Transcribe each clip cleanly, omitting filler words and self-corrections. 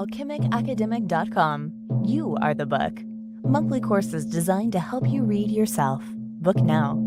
alchemicacademic.com. You are the book. Monthly courses designed to help you read yourself. Book now.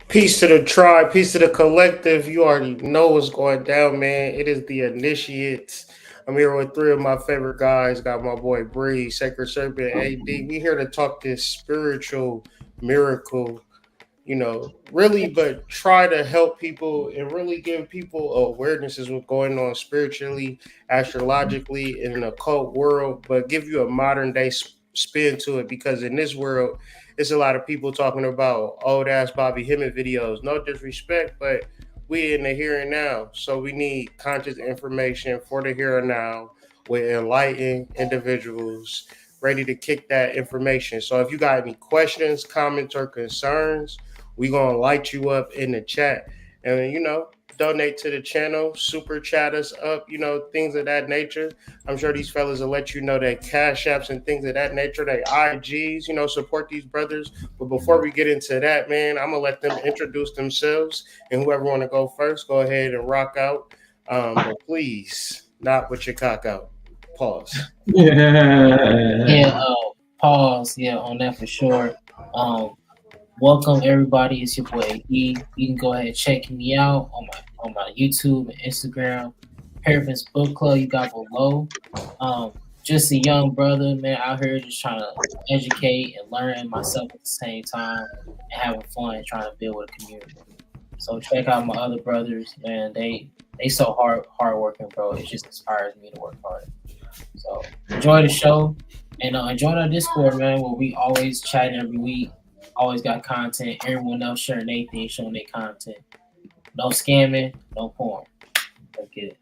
Peace to the tribe, peace to the collective. You already know what's going down, man. It is the initiates. I'm here with three of my favorite guys. Got my boy Bree, Sacred Serpent, AD. We here to talk this spiritual miracle, really, but try to help people and really give people awareness of what's going on spiritually, astrologically, in an occult world, but give you a modern day spin to it, because in this world, it's a lot of people talking about old ass Bobby Hemmett videos. No disrespect, but we in the here and now. So we need conscious information for the here and now with enlightened individuals ready to kick that information. So if you got any questions, comments, or concerns, we gonna light you up in the chat. And donate to the channel, super chat us up, things of that nature. I'm sure these fellas will let you know their cash apps and things of that nature, their IGs, support these brothers. But before we get into that, man, I'm gonna let them introduce themselves, and whoever want to go first, go ahead and rock out. But please, not with your cock out. Pause. Pause. Yeah, on that for sure. Welcome everybody. It's your boy E. You can go ahead and check me out on my YouTube and Instagram. Paravin's Book Club you got below. Just a young brother, man, out here just trying to educate and learn myself at the same time and having fun and trying to build with a community. So check out my other brothers, man. They so hard working, bro. It just inspires me to work hard. So enjoy the show and join our Discord, man, where we always chat every week. Always got content. Everyone else sharing their thing, showing their content. No scamming, no porn. Let's get it.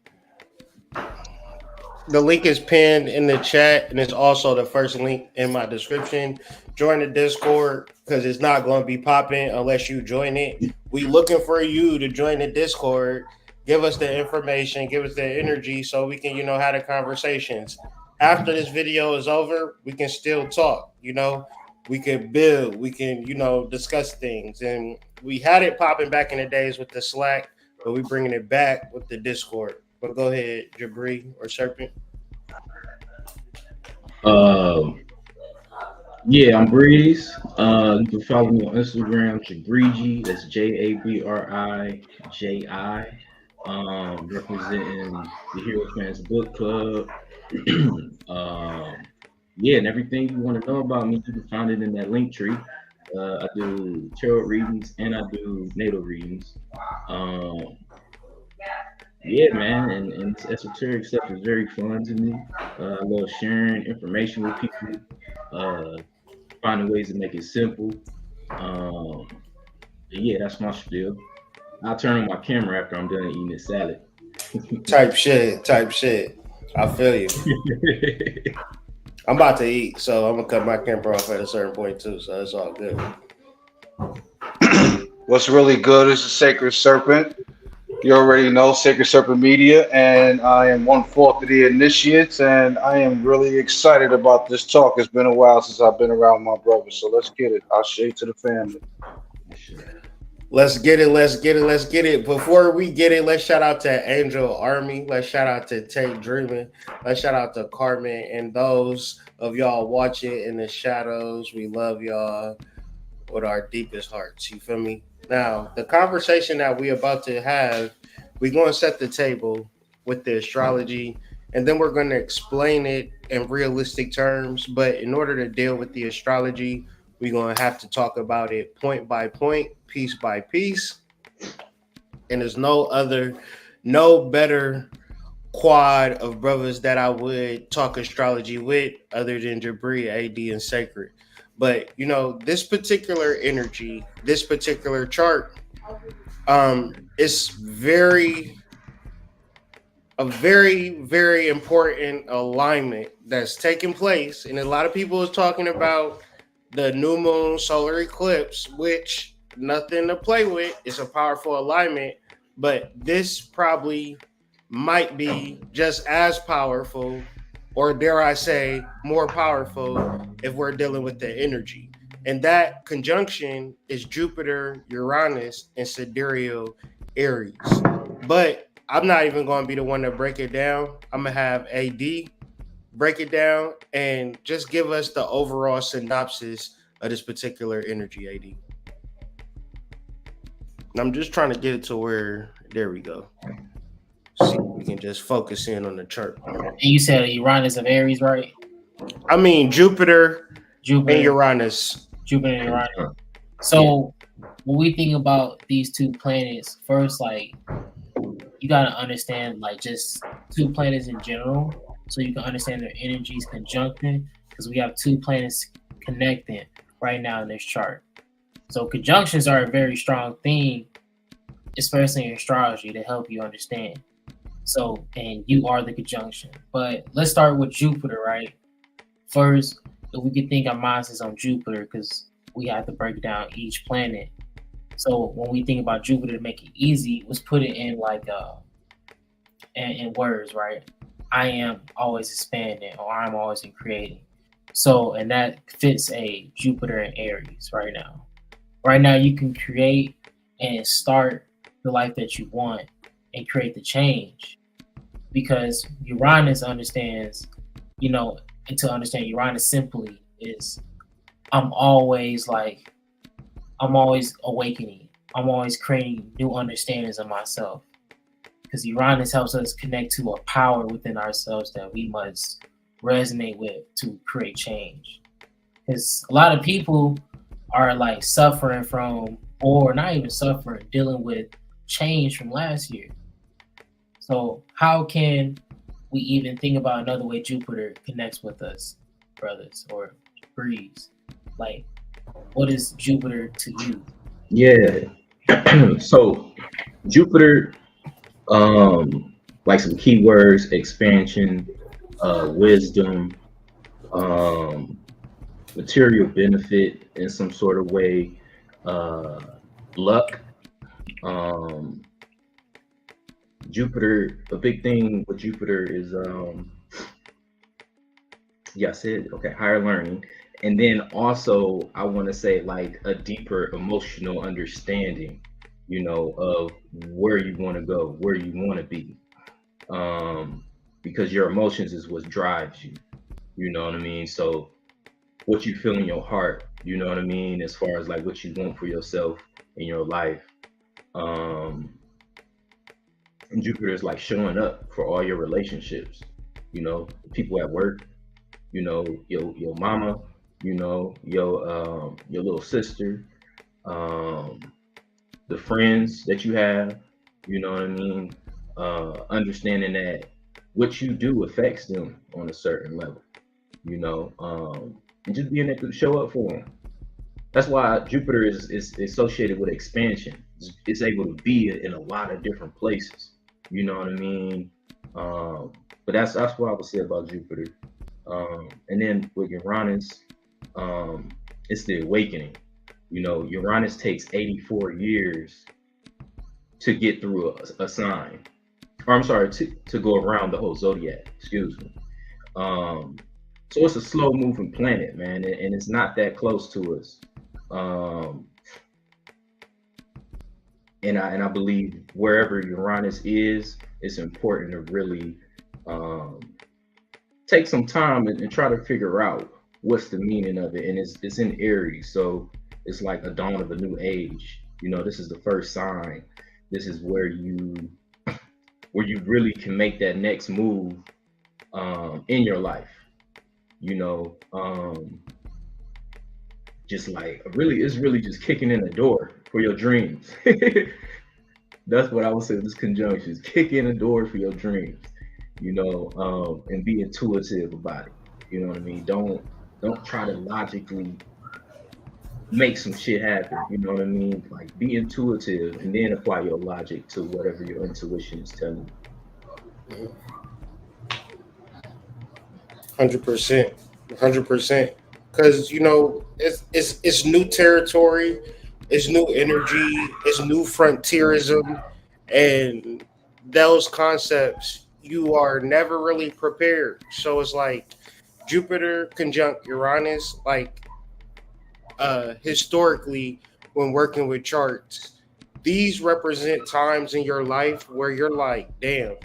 The link is pinned in the chat, and it's also the first link in my description. Join the Discord, because it's not going to be popping unless you join it. We looking for you to join the Discord. Give us the information, give us the energy, so we can, have the conversations. After this video is over, we can still talk, We can build, we can, discuss things. And we had it popping back in the days with the Slack, but we're bringing it back with the Discord. But go ahead, Jabri or Serpent. Yeah, I'm Breeze. You can follow me on Instagram, Jabriji. That's Jabriji. representing the Hero Fans Book Club. Yeah, and everything you want to know about me, you can find it in that link tree. I do tarot readings and I do natal readings. Um, yeah, man, and this esoteric stuff is very fun to me. I love sharing information with people, uh, finding ways to make it simple. Um, yeah, that's my spiel. I'll turn on my camera after I'm done eating this salad. Type shit. Type shit. I feel you. I'm about to eat, so I'm gonna cut my camera off at a certain point too. So it's all good. What's really good is the Sacred Serpent. You already know Sacred Serpent Media, and I am 1/4 of the initiates, and I am really excited about this talk. It's been a while since I've been around my brother, so let's get it. I'll shade to the family. Let's get it. Let's get it. Let's get it. Before we get it, let's shout out to Angel Army. Let's shout out to Tate Dreaming. Let's shout out to Carmen and those of y'all watching in the shadows. We love y'all with our deepest hearts. You feel me? Now, the conversation that we about to have, we're going to set the table with the astrology, and then we're going to explain it in realistic terms. But in order to deal with the astrology, we're going to have to talk about it point by point, piece by piece. And there's no better quad of brothers that I would talk astrology with other than Jabri, AD, and Sacred. But this particular energy, this particular chart, is a very important alignment that's taking place, and a lot of people is talking about the new moon solar eclipse, which nothing to play with. It's a powerful alignment, but this probably might be just as powerful, or dare I say, more powerful if we're dealing with the energy. And that conjunction is Jupiter, Uranus, and sidereal Aries. But I'm not even going to be the one to break it down. I'm going to have AD break it down and just give us the overall synopsis of this particular energy, AD. And I'm just trying to get it to where, there we go. See if we can just focus in on the chart. And you said Uranus of Aries, right? I mean Jupiter and Uranus. Jupiter and Uranus. So when we think about these two planets, first, like, you gotta understand like just two planets in general, so you can understand their energies conjuncting, because we have two planets connecting right now in this chart. So conjunctions are a very strong thing, especially in astrology, to help you understand. So, and you are the conjunction. But let's start with Jupiter, right? First, if we could think our minds is on Jupiter, because we have to break down each planet. So when we think about Jupiter, to make it easy, let's put it in like in words, right? I am always expanding, or I'm always in creating. So, and that fits a Jupiter and Aries right now. Right now, you can create and start the life that you want and create the change, because Uranus understands, and to understand Uranus simply is I'm always awakening. I'm always creating new understandings of myself, because Uranus helps us connect to a power within ourselves that we must resonate with to create change. Because a lot of people are like suffering from, or not even suffering, dealing with change from last year. So how can we even think about another way Jupiter connects with us, brothers, or Breeze? Like, what is Jupiter to you? Yeah. So Jupiter, like some keywords: expansion, wisdom, material benefit in some sort of way, luck. Jupiter, a big thing with Jupiter is I said, okay, higher learning. And then also I want to say like a deeper emotional understanding, of where you want to go, where you want to be. Because your emotions is what drives you, you know what I mean? So what you feel in your heart, you know what I mean, as far as like what you want for yourself in your life. And Jupiter is like showing up for all your relationships, people at work, your mama, your little sister, um, the friends that you have, you know what I mean? Understanding that what you do affects them on a certain level, and just being able to show up for them. That's why Jupiter is associated with expansion. It's able to be in a lot of different places. You know what I mean? But that's what I would say about Jupiter. And then with Uranus, it's the awakening. Uranus takes 84 years to get through a sign, or I'm sorry, to go around the whole zodiac. Excuse me. Um, so it's a slow moving planet, man, and it's not that close to us. Um, and I believe wherever Uranus is, it's important to really um, take some time and try to figure out what's the meaning of it. And it's in Aries, so it's like a dawn of a new age. This is the first sign. This is where you really can make that next move in your life. Just like it's really just kicking in the door for your dreams. That's what I would say. This conjunction is kick in the door for your dreams, and be intuitive about it. You know what I mean? Don't try to logically make some shit happen. You know what I mean? Like, be intuitive and then apply your logic to whatever your intuition is telling you. 100%, 100%. Because it's new territory, it's new energy, it's new frontierism, and those concepts you are never really prepared. So it's like Jupiter conjunct Uranus, like historically when working with charts, these represent times in your life where you're like, damn,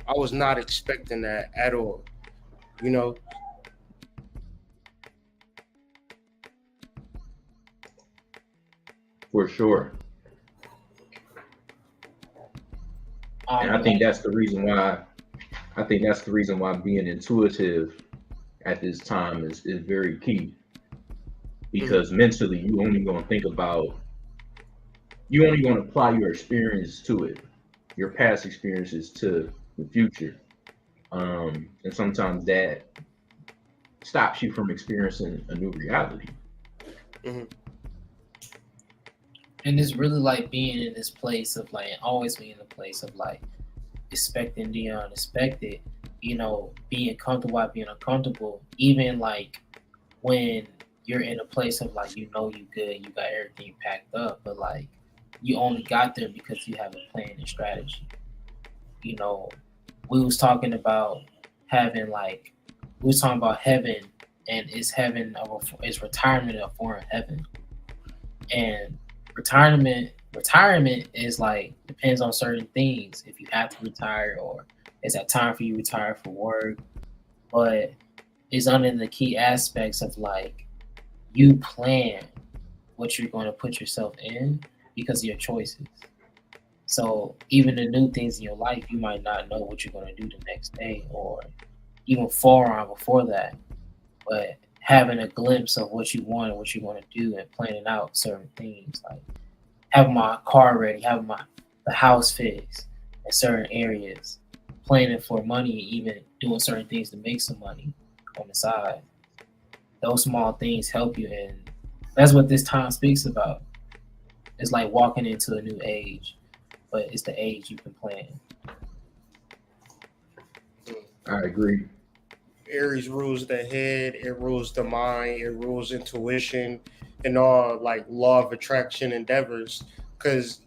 I was not expecting that at all. You know, For sure. And I think that's the reason why being intuitive at this time is very key, because mentally you only going to think about, you only going to apply your experience to it, your past experiences to the future. And sometimes that stops you from experiencing a new reality. mhm. And it's really like being in this place of like always being in a place of like expecting the unexpected, being comfortable while being uncomfortable, even like when you're in a place of like you good, you got everything packed up, but like you only got there because you have a plan and strategy. You know, we was talking about having like we was talking about heaven, and is retirement a form of heaven? And retirement is like depends on certain things. If you have to retire, or is that time for you to retire for work, but it's under the key aspects of like you plan what you're going to put yourself in because of your choices. So even the new things in your life, you might not know what you're going to do the next day or even far on before that. But having a glimpse of what you want and what you're going to do and planning out certain things, like having my car ready, having the house fixed in certain areas, planning for money, even doing certain things to make some money on the side. Those small things help you, and that's what this time speaks about. It's like walking into a new age, but it's the age you can plan. I agree. Aries rules the head, it rules the mind, it rules intuition, and all like law of attraction endeavors. Because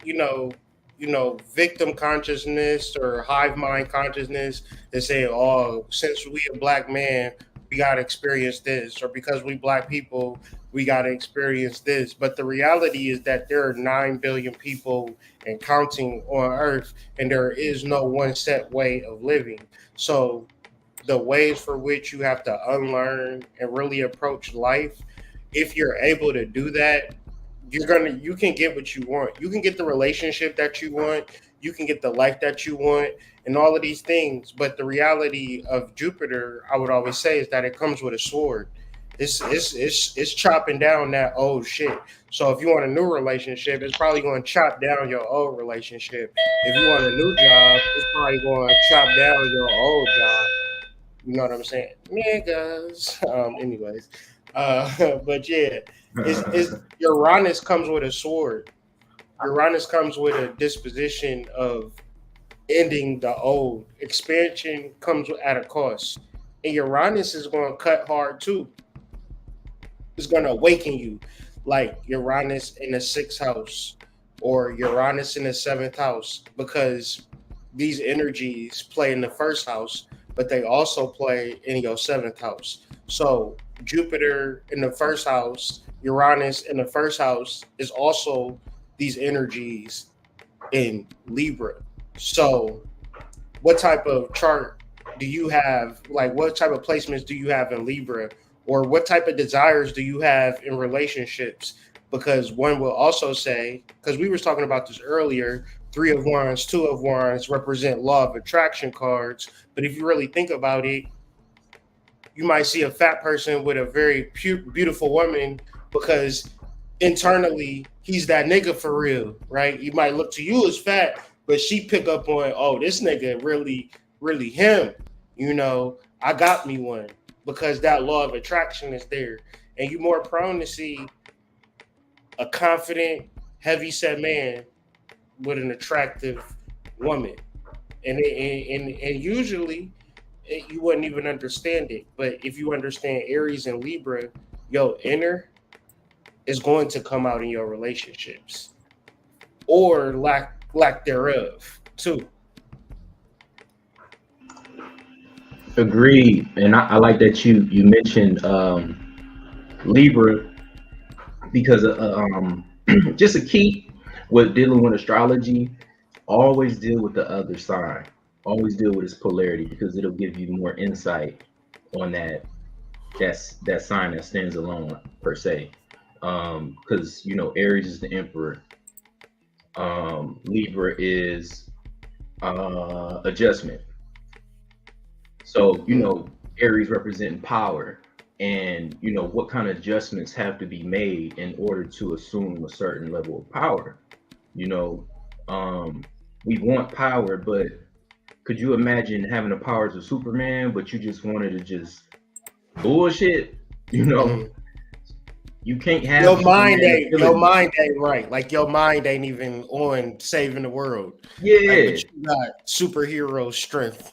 victim consciousness or hive mind consciousness is saying, "Oh, since we a black man, we got to experience this," or because we black people, we got to experience this. But the reality is that there are 9 billion people and counting on Earth, and there is no one set way of living. So the ways for which you have to unlearn and really approach life, if you're able to do that, you can get what you want. You can get the relationship that you want. You can get the life that you want, and all of these things. But the reality of Jupiter, I would always say, is that it comes with a sword. It's chopping down that old shit. So if you want a new relationship, it's probably going to chop down your old relationship. If you want a new job, it's probably going to chop down your old job. You know what I'm saying? Niggas. Anyways. But yeah, is Uranus comes with a sword. Uranus comes with a disposition of ending the old. Expansion comes at a cost. And Uranus is going to cut hard too. It's going to awaken you. Like Uranus in the sixth house or Uranus in the seventh house, because these energies play in the first house, but they also play in your seventh house. So Jupiter in the first house, Uranus in the first house is also these energies in Libra. So what type of chart do you have? Like, what type of placements do you have in Libra? Or what type of desires do you have in relationships? Because one will also say, because we were talking about this earlier, three of wands, two of wands represent law of attraction cards. But if you really think about it, you might see a fat person with a very beautiful woman because internally he's that nigga for real, right? You might look to you as fat, but she pick up on, oh, this nigga really, really him. You know, I got me one because that law of attraction is there. And you're more prone to see a confident, heavy set man with an attractive woman. And usually you wouldn't even understand it. But if you understand Aries and Libra, your inner is going to come out in your relationships or lack thereof too. Agreed, and I like that you mentioned Libra because just a key with dealing with astrology, always deal with the other sign, always deal with its polarity because it'll give you more insight on that sign that stands alone per se. Because Aries is the emperor, Libra is adjustment. So, Aries representing power and, what kind of adjustments have to be made in order to assume a certain level of power. We want power, but could you imagine having the powers of Superman, but you just wanted to just bullshit? Mhm. You can't have Your mind ain't right. Like your mind ain't even on saving the world. Like, Yeah, but you got superhero strength.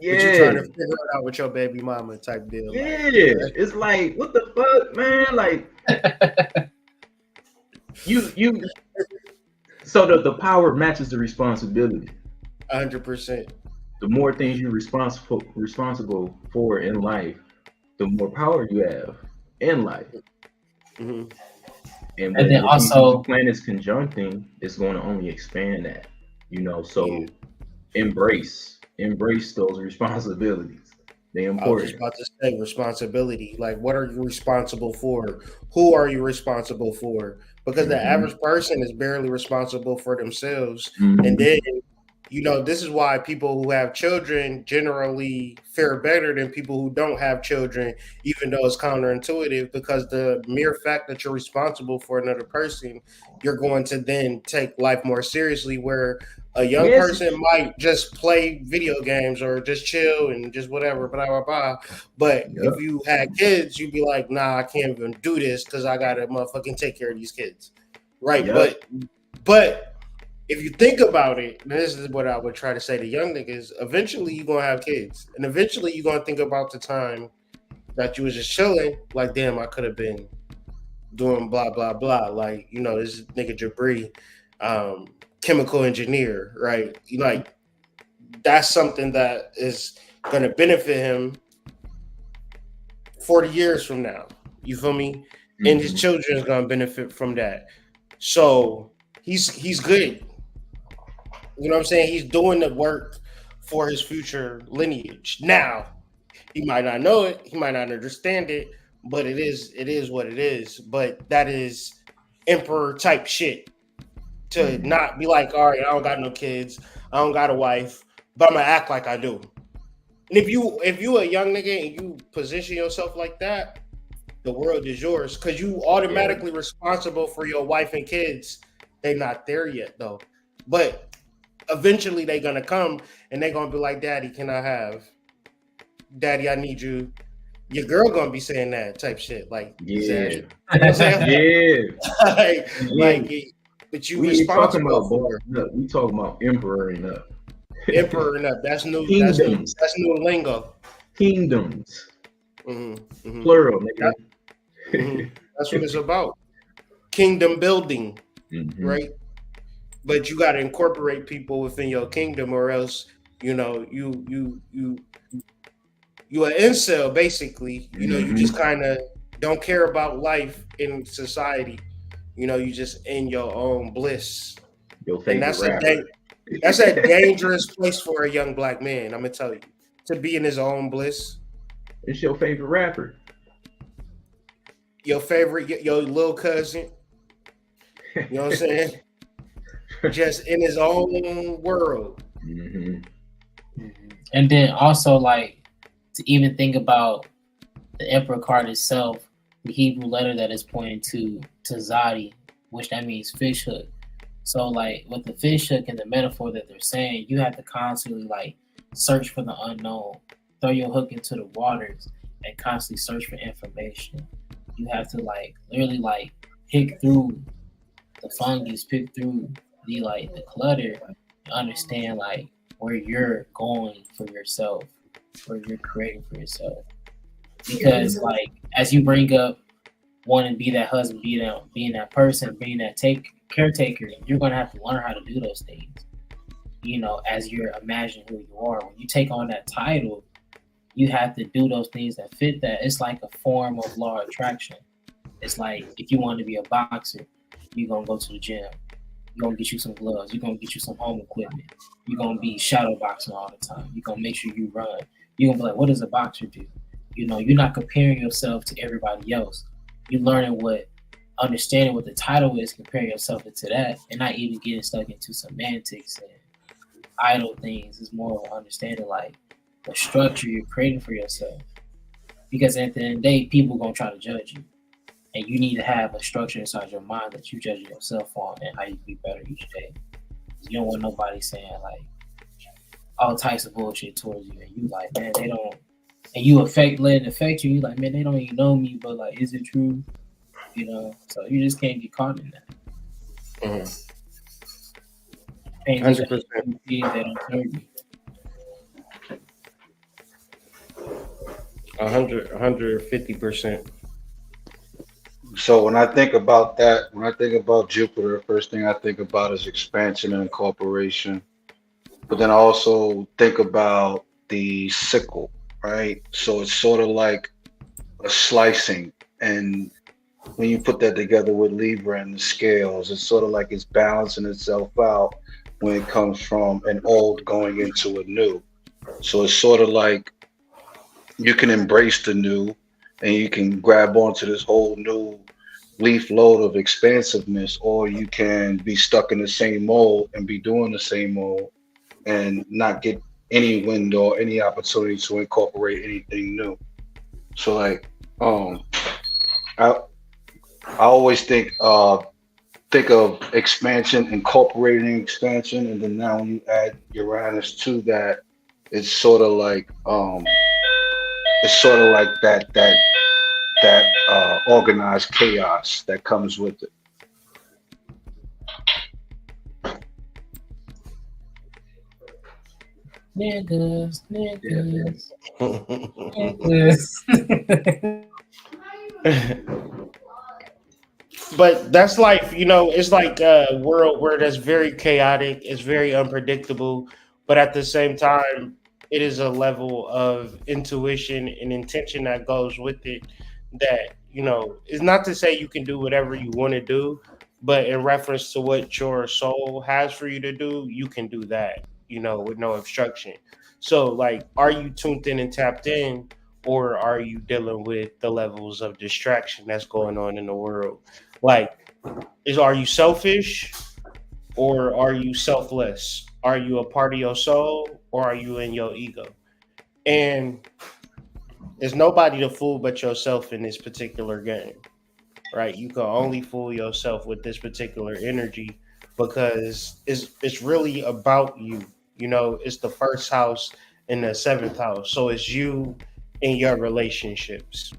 But you trying yeah, to figure it out with your baby mama type deal. Like, yeah. It's like, what the fuck, man? Like, you. So the power matches the responsibility. 100%. The more things you're responsible for in life, the more power you have in life. Hmm. And And then with these two also, planets conjuncting, it's going to only expand that. Yeah. So embrace those responsibilities. They're I was just important. about to say responsibility. Like, what are you responsible for? Who are you responsible for? Because the Hmm. average person is barely responsible for themselves. And Hmm. then, this is why people who have children generally fare better than people who don't have children, even though it's counterintuitive, because the mere fact that you're responsible for another person, you're going to then take life more seriously. Where a young Yes. person might just play video games or just chill and just whatever, blah blah blah. But Yep. if you had kids, you'd be like, nah, I can't even do this because I gotta motherfucking take care of these kids. Right. Yep. But if you think about it, this is what I would try to say to young niggas, eventually you're gonna have kids. And eventually you're gonna think about the time that you was just chilling, like, damn, I could have been doing blah blah blah. Like, this nigga Jabri, chemical engineer, right? Like, that's something that is gonna benefit him 40 years from now. You feel me? And his Hmm. children is gonna benefit from that. So he's good. You know what I'm saying? He's doing the work for his future lineage. Now, he might not know it, he might not understand it, but it is what it is. But that is emperor type shit to not be like, all right, I don't got no kids, I don't got a wife, but I'm gonna act like I do. And if you a young nigga and you position yourself like that, the world is yours because you automatically responsible for your wife and kids. They not there yet though, but eventually they gonna come and they gonna be like, Daddy, can I have? Daddy, I need you. Your girl gonna be saying that type shit, like, Yeah. you know what I'm saying? Yeah. But you We ain't talking responsible about for bossing up. We talking about emperoring up. emperor and up. That's new. Kingdoms. That's new lingo. Kingdoms. Mm-hmm. Plural, nigga. That's what it's about. Kingdom building, right? But you got to incorporate people within your kingdom, or else you an incel basically. You just kind of don't care about life in society. You just in your own bliss. Your And favorite that's a dangerous place for a young black man. I'm gonna tell you, to be in his own bliss. It's your favorite rapper. Your favorite, your little cousin. You know what I'm saying? Just in his own world. And then also, like, to even think about the Emperor card itself, the Hebrew letter that is pointing to Zadi, which that means fish hook. So, like, with the fish hook and the metaphor that they're saying, you have to constantly, like, search for the unknown, throw your hook into the waters, and constantly search for information. You have to, like, literally, like, pick through the fungus, pick through the clutter, and understand, like, where you're going for yourself, where you're creating for yourself. Because, like, as you bring up wanting to be that husband, being that person, being that caretaker, you're going to have to learn how to do those things, as you're imagining who you are. When you take on that title, you have to do those things that fit that. It's like a form of law of attraction. It's like, if you want to be a boxer, you're going to go to the gym. You're going to get you some gloves. You're going to get you some home equipment. You're going to be shadow boxing all the time. You're going to make sure you run. You're going to be like, what does a boxer do? You're not comparing yourself to everybody else. You're learning understanding what the title is, comparing yourself to that, and not even getting stuck into semantics and idle things. It's more of understanding, like, the structure you're creating for yourself. Because at the end of the day, people are going to try to judge you. And you need to have a structure inside your mind that you judge yourself on and how you be better each day. You don't want nobody saying, like, all types of bullshit towards you. And you like, man, they don't. And you let it affect you. You like, man, they don't even know me, but, like, is it true? So you just can't get caught in that. 100%. They don't serve you. 150%. So when I think about that, when I think about Jupiter, the first thing I think about is expansion and incorporation. But then I also think about the sickle, right? So it's sort of like a slicing. And when you put that together with Libra and the scales, it's sort of like it's balancing itself out when it comes from an old going into a new. So it's sort of like you can embrace the new and you can grab onto this whole new leaf load of expansiveness, or you can be stuck in the same mold and be doing the same mold and not get any window or any opportunity to incorporate anything new. So, like, I always think of expansion, incorporating expansion, and then now when you add Uranus to that, it's sort of like that organized chaos that comes with it. Niggas. But that's life, it's like a world where that's very chaotic, it's very unpredictable, but at the same time, it is a level of intuition and intention that goes with it that, is not to say you can do whatever you want to do, but in reference to what your soul has for you to do, you can do that, with no obstruction. So, like, are you tuned in and tapped in, or are you dealing with the levels of distraction that's going on in the world? Like, are you selfish or are you selfless? Are you a part of your soul or are you in your ego? And there's nobody to fool but yourself in this particular game, right? You can only fool yourself with this particular energy because it's really about you. You know, it's the first house and the seventh house. So it's you and your relationships.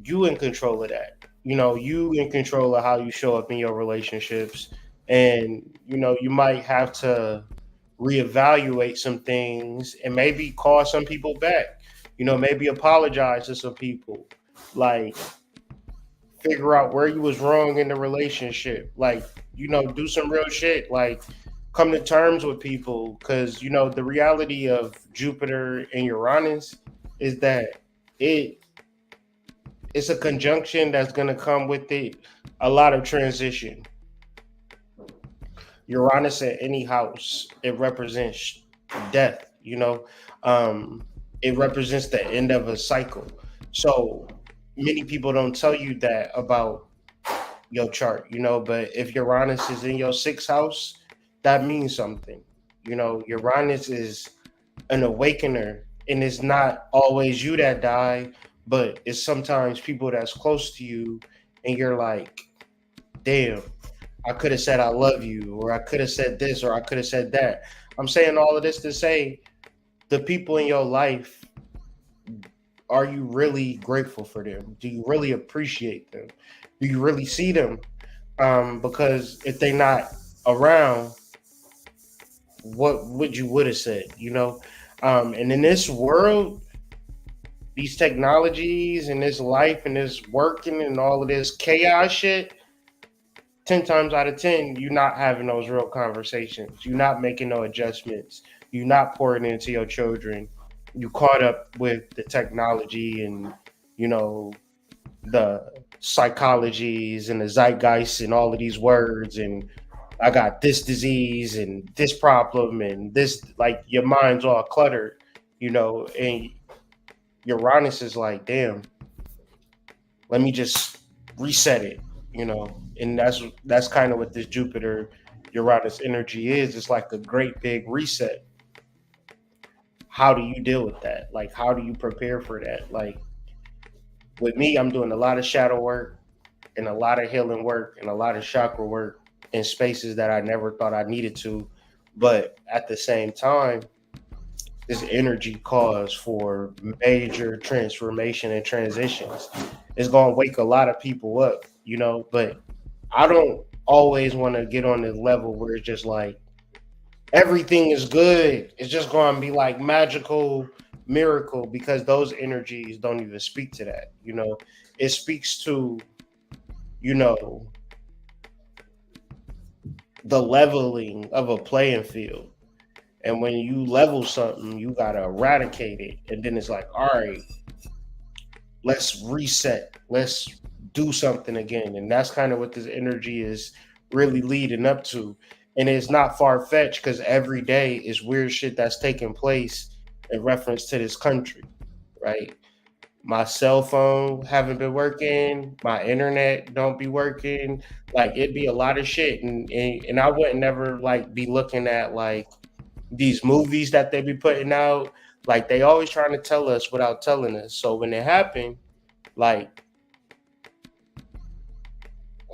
You in control of that. You know, you in control of how you show up in your relationships. And, you know, you might have to reevaluate some things and maybe call some people back. You know, maybe apologize to some people. Like figure out where you was wrong in the relationship. Like, you know, do some real shit. Like come to terms with people. Cause, you know, the reality of Jupiter and Uranus is that it it's a conjunction that's gonna come with it a lot of transition. Uranus in any house, it represents death, you know. It represents the end of a cycle. So many people don't tell you that about your chart, you know, but if Uranus is in your sixth house, that means something. You know, Uranus is an awakener, and it's not always you that die, but it's sometimes people that's close to you, and you're like, damn, I could have said I love you, or I could have said this, or I could have said that. I'm saying all of this to say the people in your life, are you really grateful for them? Do you really appreciate them? Do you really see them? Because if they're not around, what would you would have said, you know? And in this world, these technologies and this life and this working and all of this chaos shit, 10 times out of 10, you're not having those real conversations. You're not making no adjustments. You're not pouring into your children. You caught up with the technology and, you know, the psychologies and the zeitgeist and all of these words. And I got this disease and this problem and this, like your mind's all cluttered, you know, and Uranus is like, damn, let me just reset it, you know. And that's kind of what this Jupiter Uranus energy is. It's like a great big reset. How do you deal with that? Like, how do you prepare for that? Like, with me, I'm doing a lot of shadow work and a lot of healing work and a lot of chakra work in spaces that I never thought I needed to. But at the same time, this energy calls for major transformation and transitions. It's going to wake a lot of people up, you know, but I don't always want to get on the level where it's just like everything is good. It's just going to be like magical miracle because those energies don't even speak to that, you know. It speaks to, you know, the leveling of a playing field. And when you level something, you got to eradicate it. And then it's like, all right, let's reset. Let's do something again. And that's kind of what this energy is really leading up to. And it's not far fetched because every day is weird shit that's taking place in reference to this country, right? My cell phone haven't been working. My internet don't be working. Like it'd be a lot of shit. And I wouldn't never like be looking at like these movies that they be putting out. Like they always trying to tell us without telling us. So when it happened, like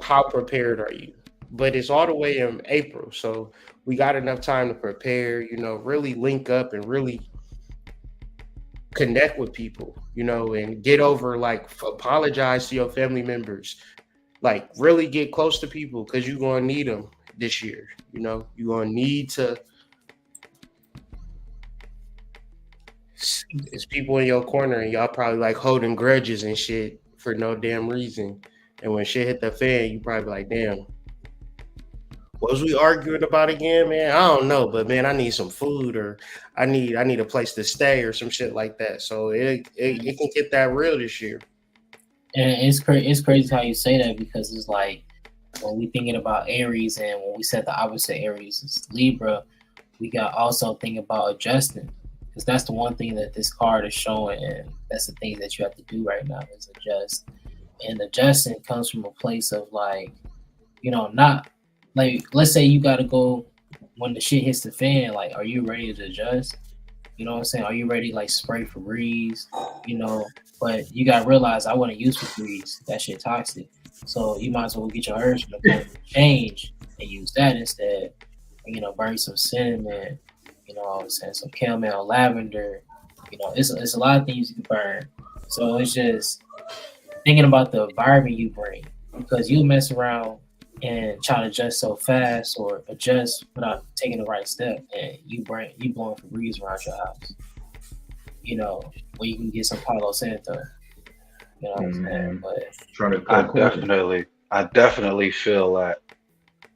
how prepared are you? But it's all the way in April. So we got enough time to prepare, you know, really link up and really connect with people, you know, and get over like apologize to your family members. Like really get close to people because you're gonna need them this year. You know, you're gonna need to. It's people in your corner and y'all probably like holding grudges and shit for no damn reason. And when shit hit the fan, you probably like, damn, what was we arguing about again, man? I don't know, but man, I need some food or I need a place to stay or some shit like that. So it can get that real this year. And it's crazy how you say that because it's like when we thinking about Aries and when we said the opposite Aries is Libra, we got also thinking about adjusting because that's the one thing that this card is showing, and that's the thing that you have to do right now is adjust. And adjusting comes from a place of like not like, let's say you gotta go when the shit hits the fan, like, are you ready to adjust? You know what I'm saying? Are you ready, like, spray Febreze? But you gotta realize I wouldn't use Febreze. That shit toxic. So you might as well get your herbs from the Golden Change and use that instead. Burn some cinnamon, what I'm saying, some chamomile, lavender. It's a lot of things you can burn. So it's just thinking about the environment you bring, because you mess around and try to adjust so fast or adjust without taking the right step, and you blowing Febreze around your house. Where you can get some Palo Santo. You know what I'm saying? But Trying to I cut corners. definitely feel that.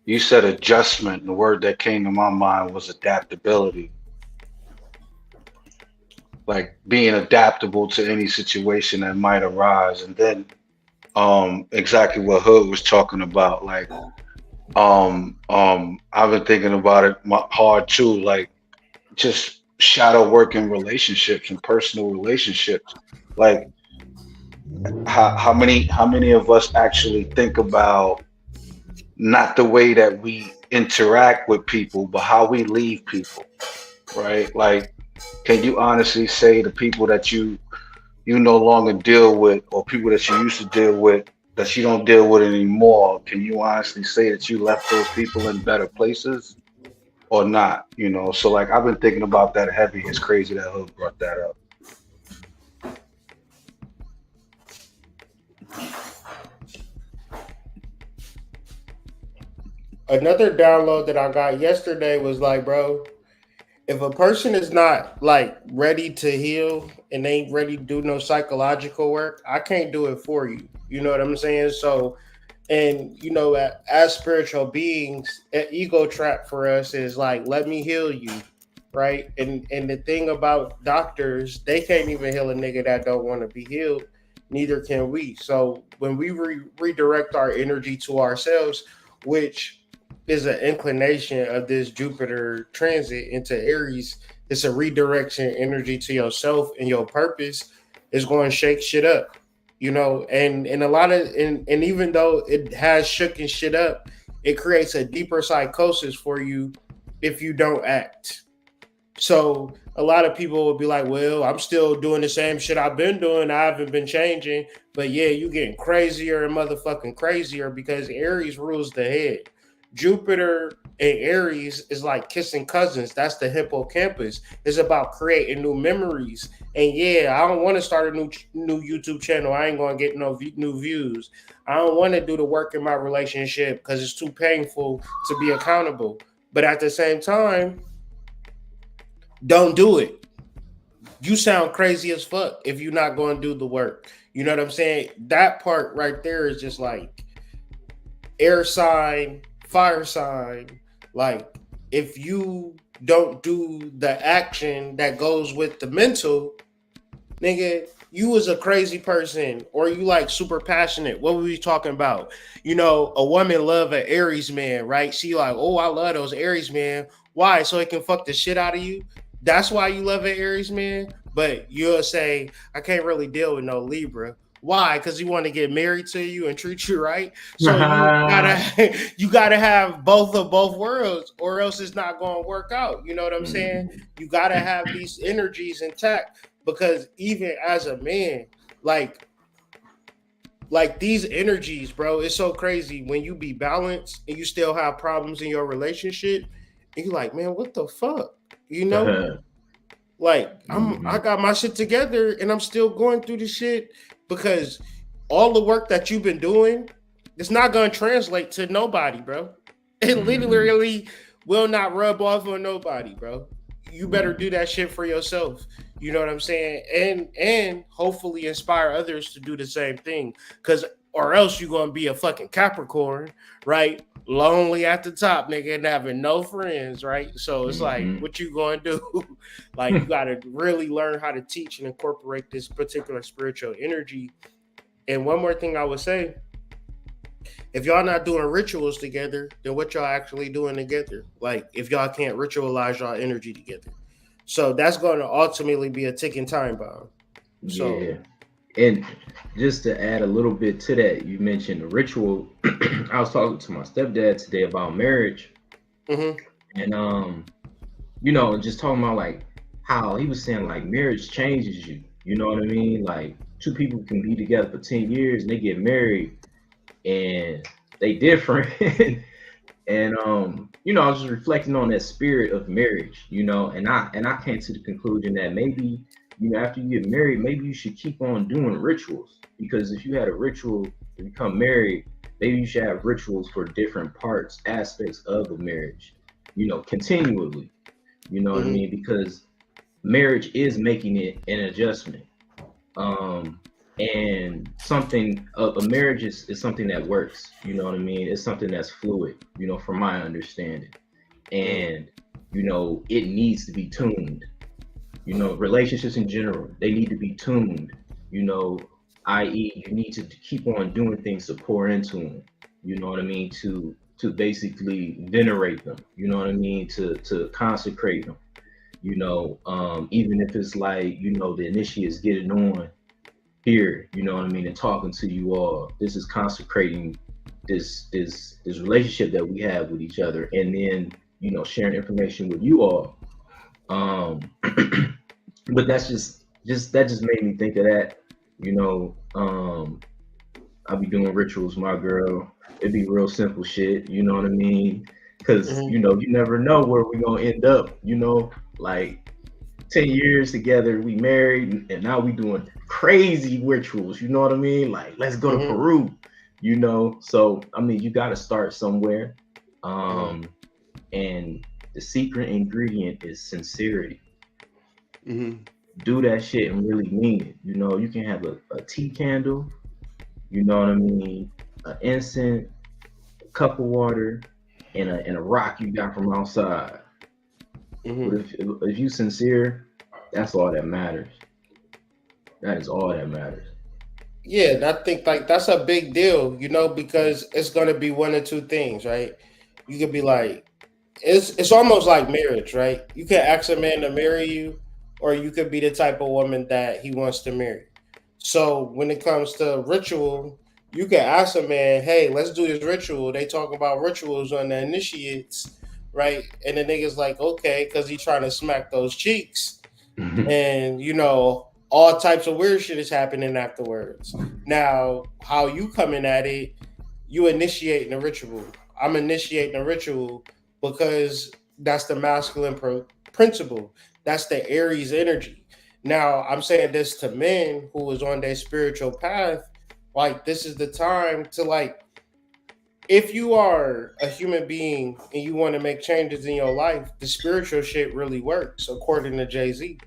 You said adjustment, and the word that came to my mind was adaptability. Like being adaptable to any situation that might arise. And then exactly what Hood was talking about. Like I've been thinking about it hard too, like just shadow working relationships and personal relationships. Like how many of us actually think about not the way that we interact with people, but how we leave people, right? Like, can you honestly say the people that you no longer deal with, or people that you used to deal with that you don't deal with anymore, can you honestly say that you left those people in better places or not? So like I've been thinking about that heavy. It's crazy that Hood brought that up. Another download that I got yesterday was like, bro, if a person is not like ready to heal and they ain't ready to do no psychological work, I can't do it for you. You know what I'm saying? So, and as spiritual beings, an ego trap for us is like, let me heal you, right? And the thing about doctors, they can't even heal a nigga that don't want to be healed. Neither can we. So when we redirect our energy to ourselves, which is an inclination of this Jupiter transit into Aries, it's a redirection energy to yourself and your purpose is going to shake shit up. And a lot of and even though it has shooken shit up, it creates a deeper psychosis for you if you don't act. So a lot of people will be like, well, I'm still doing the same shit I've been doing. I haven't been changing. But yeah, you getting crazier and motherfucking crazier because Aries rules the head. Jupiter and Aries is like kissing cousins. That's the hippocampus. It's about creating new memories. And yeah, I don't want to start a new YouTube channel. I ain't gonna get no new views. I don't want to do the work in my relationship because it's too painful to be accountable. But at the same time, don't do it. You sound crazy as fuck if you're not going to do the work. You know what I'm saying? That part right there is just like air sign, fire sign. Like if you don't do the action that goes with the mental, nigga, you was a crazy person or you like super passionate. What were we talking about? A woman love an Aries man, right? She like, oh, I love those Aries man. Why? So it can fuck the shit out of you. That's why you love an Aries man. But you'll say, I can't really deal with no Libra. Why? Because he want to get married to you and treat you right. So you gotta have both of both worlds, or else it's not gonna work out. You know what I'm saying? You gotta have these energies intact because even as a man, like these energies, bro, it's so crazy when you be balanced and you still have problems in your relationship, and you're like, man, what the fuck? Like I got my shit together and I'm still going through the shit because all the work that you've been doing, it's not gonna translate to nobody, bro. It literally will not rub off on nobody, bro. You better do that shit for yourself. You know what I'm saying? And hopefully inspire others to do the same thing. Cause or else you're gonna be a fucking Capricorn, right? Lonely at the top, nigga, and having no friends, right? So it's like, what you gonna do? Like, you gotta really learn how to teach and incorporate this particular spiritual energy. And one more thing I would say, if y'all not doing rituals together, then what y'all actually doing together? Like, if y'all can't ritualize y'all energy together. So that's going to ultimately be a ticking time bomb. So And just to add a little bit to that, you mentioned the ritual. I was talking to my stepdad today about marriage, Mm-hmm. and just talking about like how he was saying like marriage changes you. You know what I mean? Like two people can be together for 10 years and they get married and they different. And I was just reflecting on that spirit of marriage, and I came to the conclusion that maybe, after you get married, maybe you should keep on doing rituals, because if you had a ritual to become married, maybe you should have rituals for different aspects of the marriage, continually. You know what I Mm-hmm. mean? Because marriage is making it an adjustment. And something a marriage is something that works. You know what I mean? It's something that's fluid, from my understanding. And it needs to be tuned. Relationships in general, they need to be tuned, i.e. you need to keep on doing things to pour into them, you know what I mean, to basically venerate them, you know what I mean, to consecrate them, even if it's like, the initiates getting on here, you know what I mean, and talking to you all. This is consecrating this relationship that we have with each other, and then sharing information with you all. But that's just that just made me think of that. I'll be doing rituals, my girl. It'd be real simple shit, you know what I mean? Because Mm-hmm. you never know where we're gonna end up. Like 10 years together, we married, and now we doing crazy rituals. You know what I mean? Like, let's go to Mm-hmm. Peru. So I mean, you got to start somewhere. And the secret ingredient is sincerity. Mm-hmm. Do that shit and really mean it. You can have a tea candle, you know what I mean, an incense, a cup of water, and a rock you got from outside. Mm-hmm. But if you sincere, that's all that matters. That is all that matters. Yeah, and I think like that's a big deal, because it's gonna be one or two things, right? You could be like, it's almost like marriage, right? You can ask a man to marry you, or you could be the type of woman that he wants to marry. So when it comes to ritual, you can ask a man, "Hey, let's do this ritual." They talk about rituals on the initiates, right? And the nigga's like, "Okay," because he's trying to smack those cheeks, and all types of weird shit is happening afterwards. Now, how you coming at it? You initiating a ritual. I'm initiating a ritual because that's the masculine principle. That's the Aries energy. Now, I'm saying this to men who is on their spiritual path. Like, this is the time to like, if you are a human being and you want to make changes in your life, the spiritual shit really works, according to Jay-Z,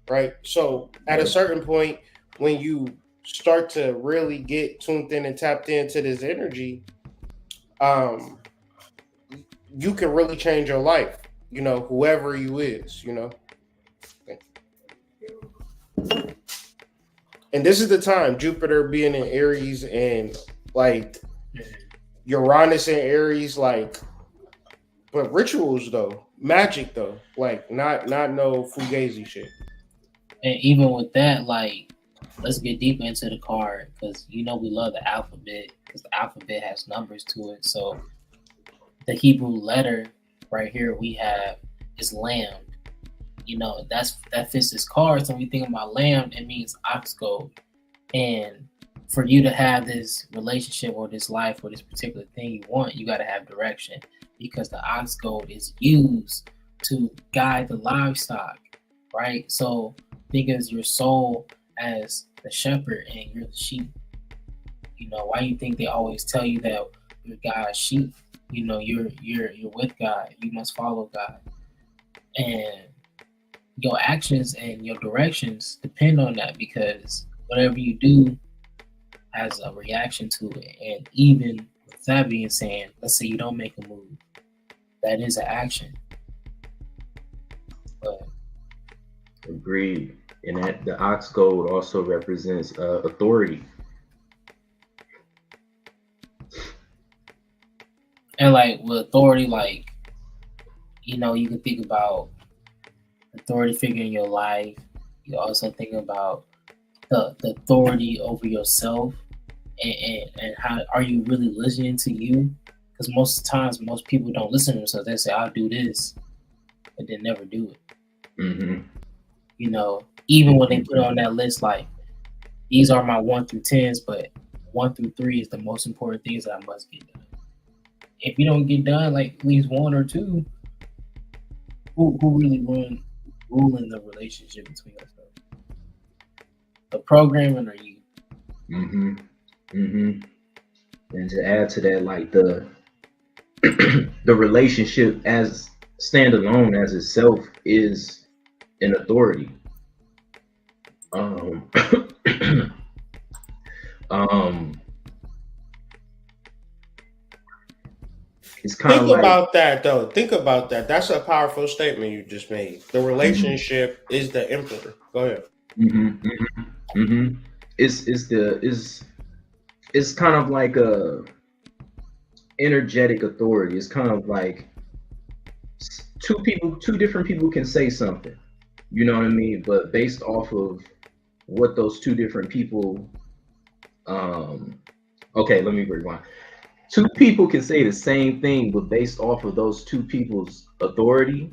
right? So at a Yeah. certain point, when you start to really get tuned in and tapped into this energy, um, you can really change your life, whoever you is. And this is the time, Jupiter being in Aries and like Uranus in Aries, like, but rituals though, magic though, like not no fugazi shit. And even with that, like, let's get deeper into the card because we love the alphabet because the alphabet has numbers to it. So the Hebrew letter right here we have is lamb. That fits this card. So when we think about lamb, it means ox goad. And for you to have this relationship or this life or this particular thing you want, you got to have direction because the ox goad is used to guide the livestock, right? So think of your soul as the shepherd and you're the sheep. Why you think they always tell you that you're God's sheep? You're with God. You must follow God, and your actions and your directions depend on that because whatever you do has a reaction to it. And even with that being said, let's say you don't make a move, that is an action. But Agreed. And that the ox gold also represents authority. and like with authority, like you can think about authority figure in your life. You also think about the authority over yourself, and how are you really listening to you? Because most of the times, most people don't listen to themselves. They say, "I'll do this," but they never do it. Mm-hmm. You know, even when they put on that list, like these are my 1 through 10s, but 1 through 3 is the most important things that I must get done. If you don't get done like at least 1 or 2, who really ruling the relationship between yourself? The programming or you? Mm-hmm. Mm-hmm. And to add to that, like the the relationship as standalone as itself is an authority. Um, um, it's kind of Think like about that, though. Think about that. That's a powerful statement you just made. The relationship is the emperor. Go ahead. mm-hmm, mm-hmm. It's kind of like a energetic authority. It's kind of like two different people can say something. You know what I mean? But based off of what those two different people, okay, let me rewind. Two people can say the same thing, but based off of those two people's authority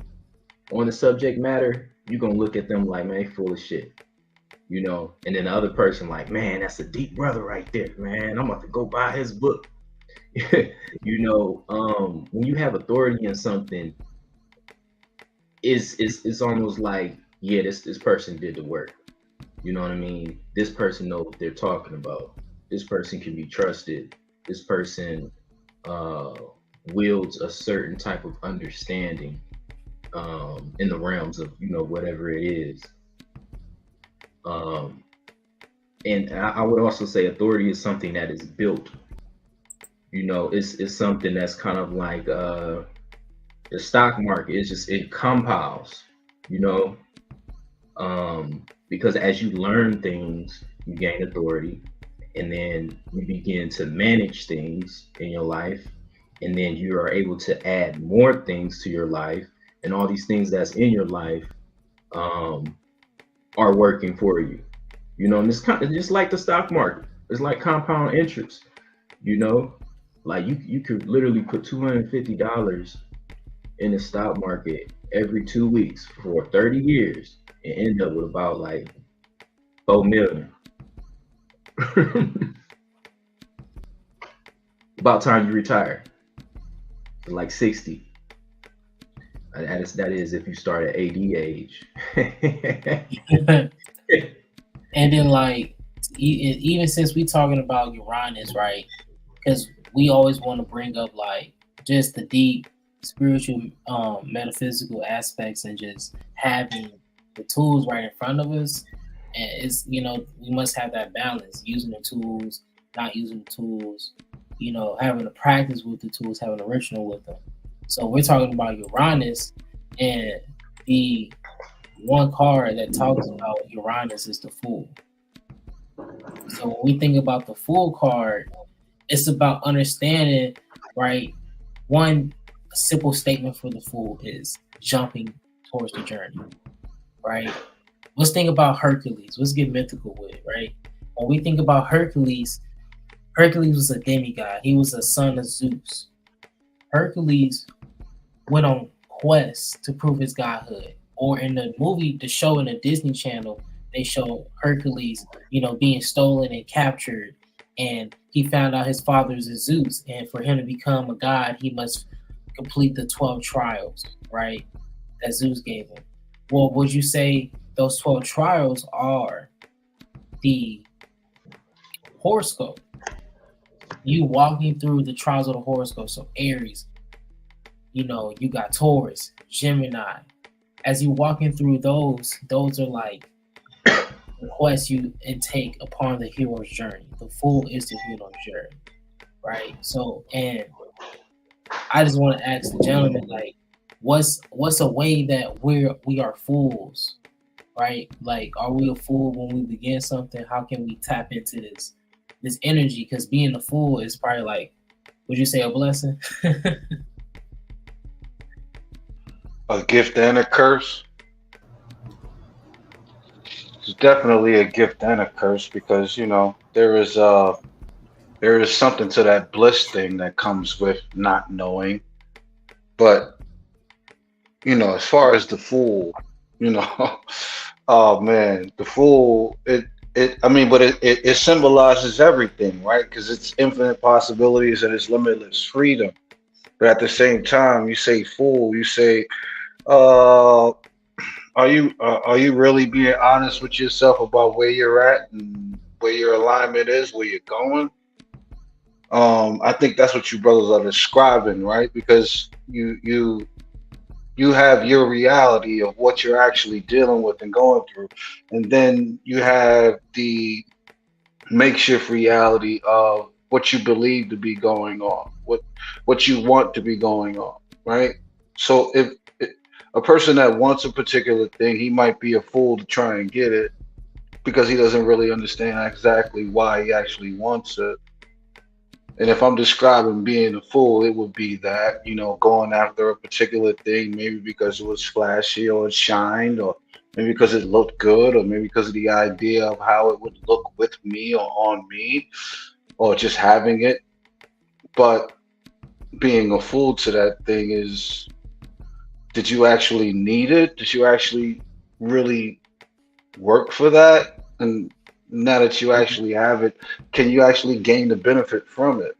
on the subject matter, you're gonna look at them like, man, they full of shit. You know, and then the other person like, man, that's a deep brother right there, man. I'm about to go buy his book. You know, when you have authority in something, it's almost like, yeah, this person did the work. You know what I mean? This person knows what they're talking about. This person can be trusted. This person wields a certain type of understanding in the realms of, you know, whatever it is. And I would also say authority is something that is built. You know, it's something that's kind of like the stock market. It compounds, you know, because as you learn things, you gain authority, and then you begin to manage things in your life, and then you are able to add more things to your life, and all these things that's in your life are working for you. You know, and it's kind of just like the stock market. It's like compound interest. You know, like you could literally put $250 in the stock market every 2 weeks for 30 years and end up with about like 4 million. About time you retire. Like 60. That is if you start at AD age. And then like even since we talking about Uranus, right? Because we always want to bring up like just the deep spiritual, metaphysical aspects, and just having the tools right in front of us. And it's, you know, we must have that balance, using the tools, not using the tools, you know, having a practice with the tools, having a ritual with them. So we're talking about Uranus, and the one card that talks about Uranus is the Fool. So when we think about the Fool card, it's about understanding, right? One simple statement for the Fool is jumping towards the journey, right? Let's think about Hercules. Let's get mythical with it, right? When we think about Hercules, Hercules was a demigod. He was a son of Zeus. Hercules went on quests to prove his godhood. Or in the movie, the show in the Disney Channel, they show Hercules, you know, being stolen and captured, and he found out his father is Zeus, and for him to become a god, he must complete the 12 trials, right? That Zeus gave him. Well, would you say those 12 trials are the horoscope? You walking through the trials of the horoscope. So Aries, you know, you got Taurus, Gemini. As you walking through those are like the quests you intake upon the hero's journey. The Fool is the hero's journey, right? So, and I just want to ask the gentleman, like, what's a way that we are fools, right? Like, are we a fool when we begin something? How can we tap into this energy? Because being a fool is probably like, would you say a blessing? A gift and a curse. It's definitely a gift and a curse because there is something to that bliss thing that comes with not knowing. But as far as the fool, you know, oh man, the fool. It symbolizes everything, right? Because it's infinite possibilities and it's limitless freedom. But at the same time, you say fool, you say, uh, are you really being honest with yourself about where you're at and where your alignment is, where you're going? I think that's what you brothers are describing, right? Because you have your reality of what you're actually dealing with and going through, and then you have the makeshift reality of what you believe to be going on, what you want to be going on, right? So if a person that wants a particular thing, he might be a fool to try and get it because he doesn't really understand exactly why he actually wants it. And if I'm describing being a fool, it would be that, going after a particular thing, maybe because it was flashy or it shined, or maybe because it looked good, or maybe because of the idea of how it would look with me or on me, or just having it. But being a fool to that thing is, did you actually need it? Did you actually really work for that? And now that you actually have it, can you actually gain the benefit from it?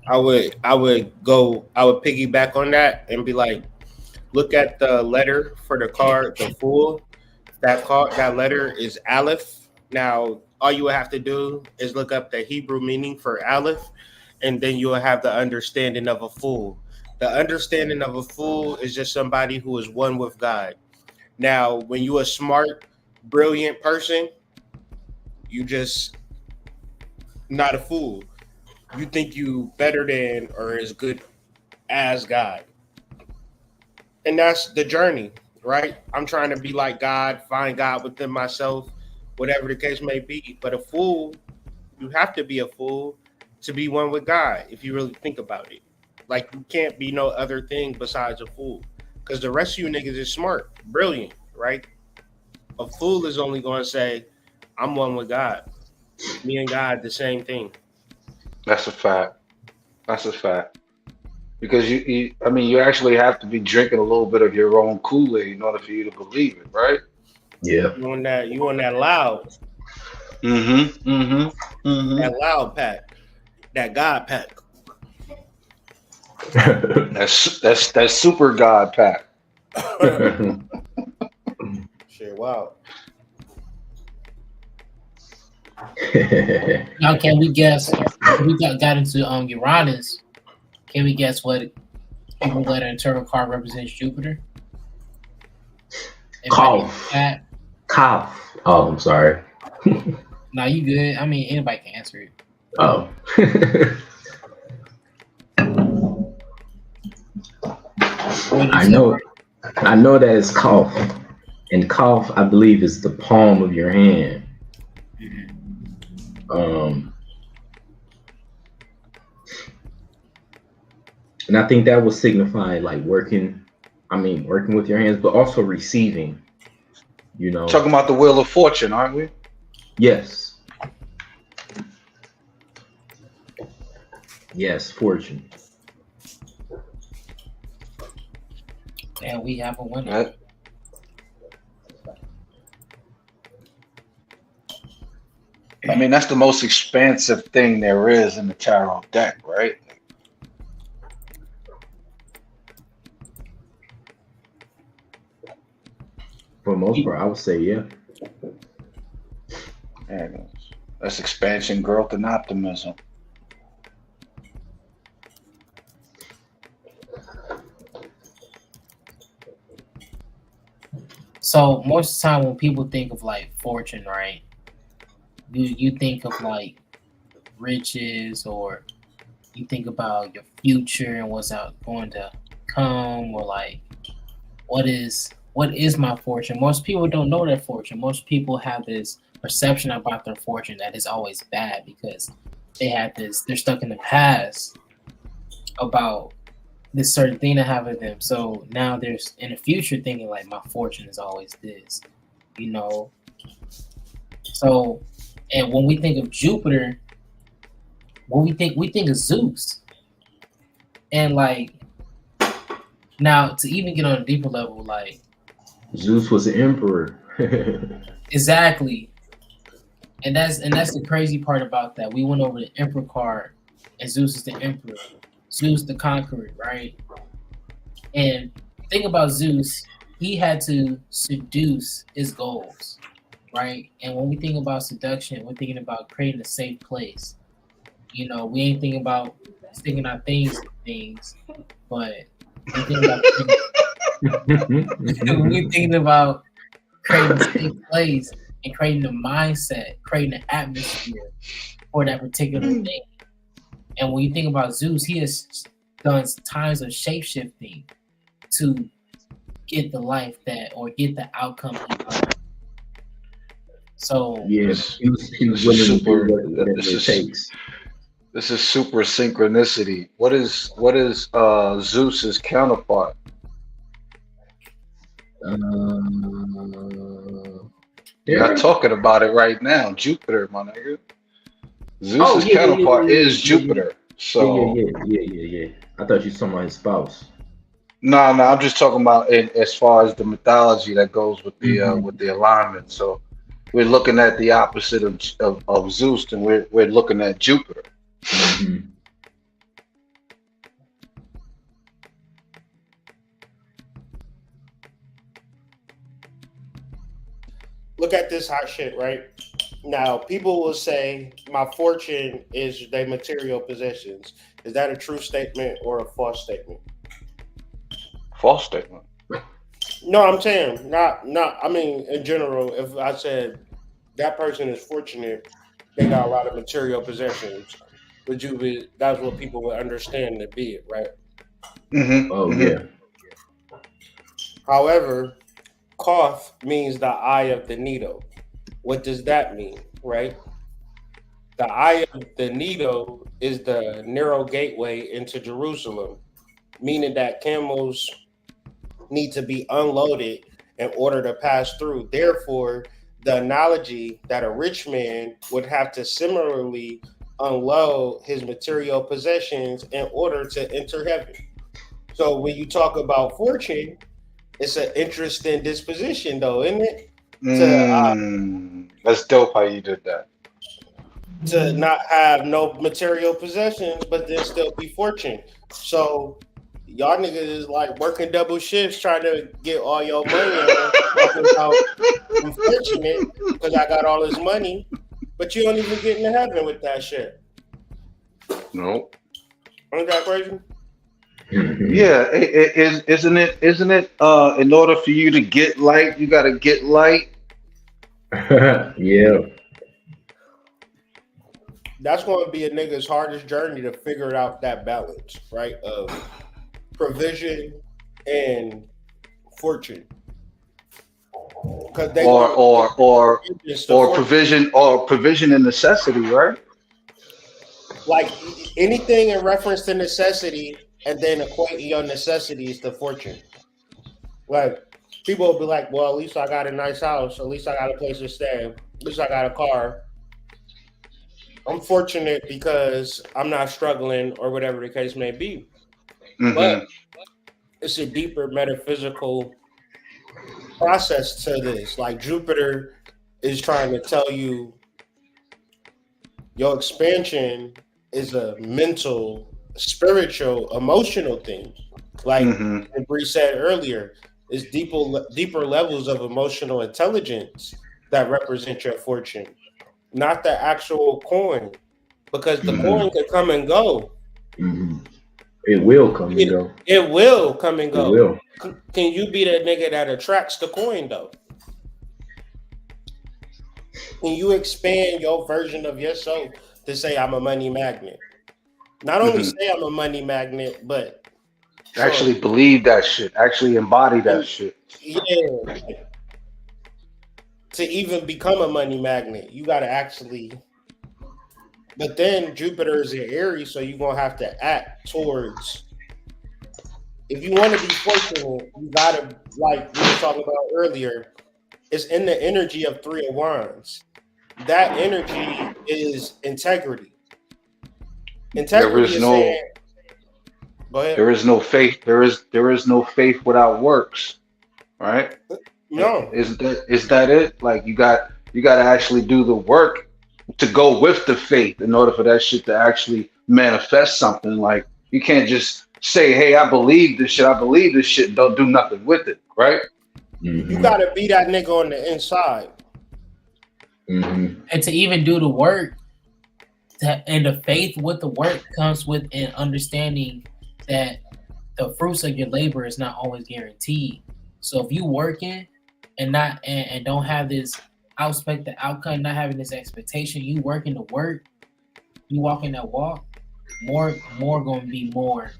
I would piggyback on that and be like, look at the letter for the card, the fool. That letter is Aleph. Now, all you would have to do is look up the Hebrew meaning for Aleph, and then you will have the understanding of a fool. The understanding of a fool is just somebody who is one with God. Now, when you a smart, brilliant person, you just not a fool. You think you better than or as good as God. And that's the journey, right? I'm trying to be like God, find God within myself, whatever the case may be. But a fool, you have to be a fool to be one with God if you really think about it. Like you can't be no other thing besides a fool. Because the rest of you niggas is smart, brilliant, right? A fool is only going to say, I'm one with God. Me and God, the same thing. That's a fact. That's a fact. Because you actually have to be drinking a little bit of your own Kool-Aid in order for you to believe it, right? Yeah. You on that loud, Mm-hmm. Mm-hmm. that Mm-hmm. loud pack, that God pack. That's super God pack. Shit, wow. Now, can we guess? We got into Uranus. Can we guess what people letter and tarot card represents Jupiter? Anybody Cough. that? Cough. Oh, I'm sorry. No, you good. I mean, anybody can answer it. Oh. I know. I know that it's cough, and cough, I believe, is the palm of your hand. And I think that will signify like working. I mean, working with your hands, but also receiving. Talking about the Wheel of Fortune, aren't we? Yes. Yes, fortune. And we have a winner. Right. I mean, that's the most expansive thing there is in the tarot deck, right? For the most part, I would say, yeah. And that's expansion, growth, and optimism. So most of the time when people think of like fortune, right? You think of like riches, or you think about your future and what's out going to come, or like what is my fortune? Most people don't know their fortune. Most people have this perception about their fortune that is always bad because they're stuck in the past about this certain thing to happen to them. So now there's in the future thinking like my fortune is always this, you know. So, and when we think of Jupiter, when we think of Zeus, and like now to even get on a deeper level, like Zeus was the emperor. exactly, and that's the crazy part about that. We went over the Emperor card, and Zeus is the Emperor, Zeus the Conqueror, right? And think about Zeus, he had to seduce his goals, right? And when we think about seduction, we're thinking about creating a safe place. You know, we ain't thinking about sticking our things, but we think about we're thinking about creating a safe place and creating a mindset, creating an atmosphere for that particular thing. And when you think about Zeus, he has done times of shapeshifting to get the life that or get the outcome he wanted. So Yes, he was willing to do whatever it takes. This is super synchronicity. What is Zeus's counterpart? You're not talking about it right now. Jupiter, my nigga. Zeus's counterpart is Jupiter. So yeah. I thought you were talking about his spouse. no, I'm just talking about it as far as the mythology that goes with the alignment. So we're looking at the opposite of Zeus, and we're looking at Jupiter. Mm-hmm. Look at this hot shit, right? Now, people will say my fortune is their material possessions. Is that a true statement or a false statement? False statement. No, I'm saying not. I mean, in general, if I said that person is fortunate, they got a lot of material possessions. Would you be? That's what people would understand to be it, right? Mm-hmm. Oh yeah. However, Koth means the eye of the needle. What does that mean, right? The eye of the needle is the narrow gateway into Jerusalem, meaning that camels need to be unloaded in order to pass through. Therefore, the analogy that a rich man would have to similarly unload his material possessions in order to enter heaven. So when you talk about fortune, it's an interesting disposition, though, isn't it? That's dope how you did that. To not have no material possessions, but then still be fortunate. So y'all niggas is like working double shifts trying to get all your money. Talking about I'm fortunate because I got all this money, but you don't even get into heaven with that shit. Nope. Ain't that crazy? Yeah, isn't it? In order for you to get light, you got to get light. Yeah. That's going to be a nigga's hardest journey to figure out that balance, right? Of provision and fortune. Because they or provision and necessity, right? Like anything in reference to necessity, and then equating your necessities to fortune. Like people will be like, "Well, at least I got a nice house. At least I got a place to stay. At least I got a car. I'm fortunate because I'm not struggling, or whatever the case may be." Mm-hmm. But it's a deeper metaphysical process to this. Like Jupiter is trying to tell you your expansion is a mental, spiritual, emotional thing. Like Bree said earlier, it's deeper levels of emotional intelligence that represent your fortune, not the actual coin, because the coin could come and go. It will come and go. It will come and go. It will. Can you be the nigga that attracts the coin though? Can you expand your version of yourself to say I'm a money magnet? Not only say I'm a money magnet, but actually believe that shit. Actually embody that shit. Yeah. To even become a money magnet, you got to actually. But then Jupiter is in Aries, so you're gonna have to act towards if you want to be fortunate, you gotta, like we were talking about earlier, it's in the energy of Three of Wands. That energy is integrity. There Integrity is is no saying, go ahead. there is no faith. There is no faith without works, right? No, Is that it? Like you got to actually do the work to go with the faith in order for that shit to actually manifest something. Like you can't just say, "Hey, I believe this shit. I believe this shit." And don't do nothing with it, right? you Mm-hmm. gotta be that nigga on the inside. Mm-hmm. And to even do the work, and the faith with the work comes with an understanding that the fruits of your labor is not always guaranteed. So if you working and not and don't have this expect the outcome, not having this expectation, you working the work, you walking that walk, more gonna be more.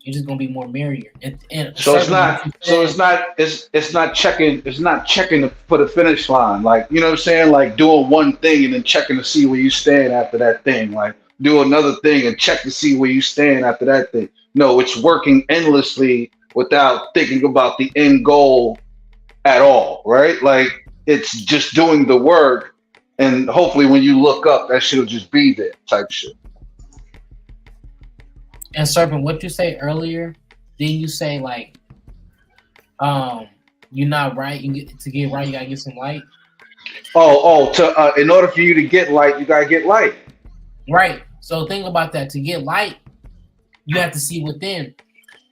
You're just gonna be more merrier. And So it's certainly what not. you So said, it's not checking. It's not checking for the finish line. Like you know what I'm saying. Like doing one thing and then checking to see where you stand after that thing. Like do another thing and check to see where you stand after that thing. No, it's working endlessly without thinking about the end goal at all. Right? Like it's just doing the work, and hopefully when you look up, that shit'll just be there. Type shit. and Serpent, what you say earlier, then you say like, you're not right. To get right, you gotta get some light. To in order for you to get light, you gotta get light. Right. So think about that. To get light, you have to see within.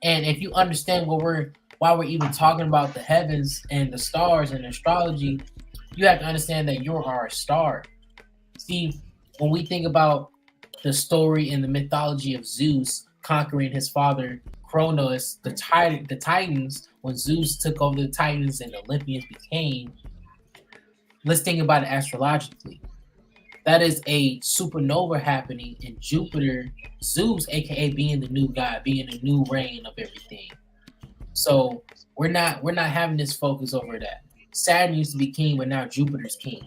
And if you understand why we're even talking about the heavens and the stars and astrology, you have to understand that you are a star. See, when we think about the story and the mythology of Zeus conquering his father Kronos, the Titans, when Zeus took over the Titans and the Olympians became, let's think about it astrologically. That is a supernova happening in Jupiter, Zeus, aka being the new god, being the new reign of everything. So we're not having this focus over that. Saturn used to be king, but now Jupiter's king.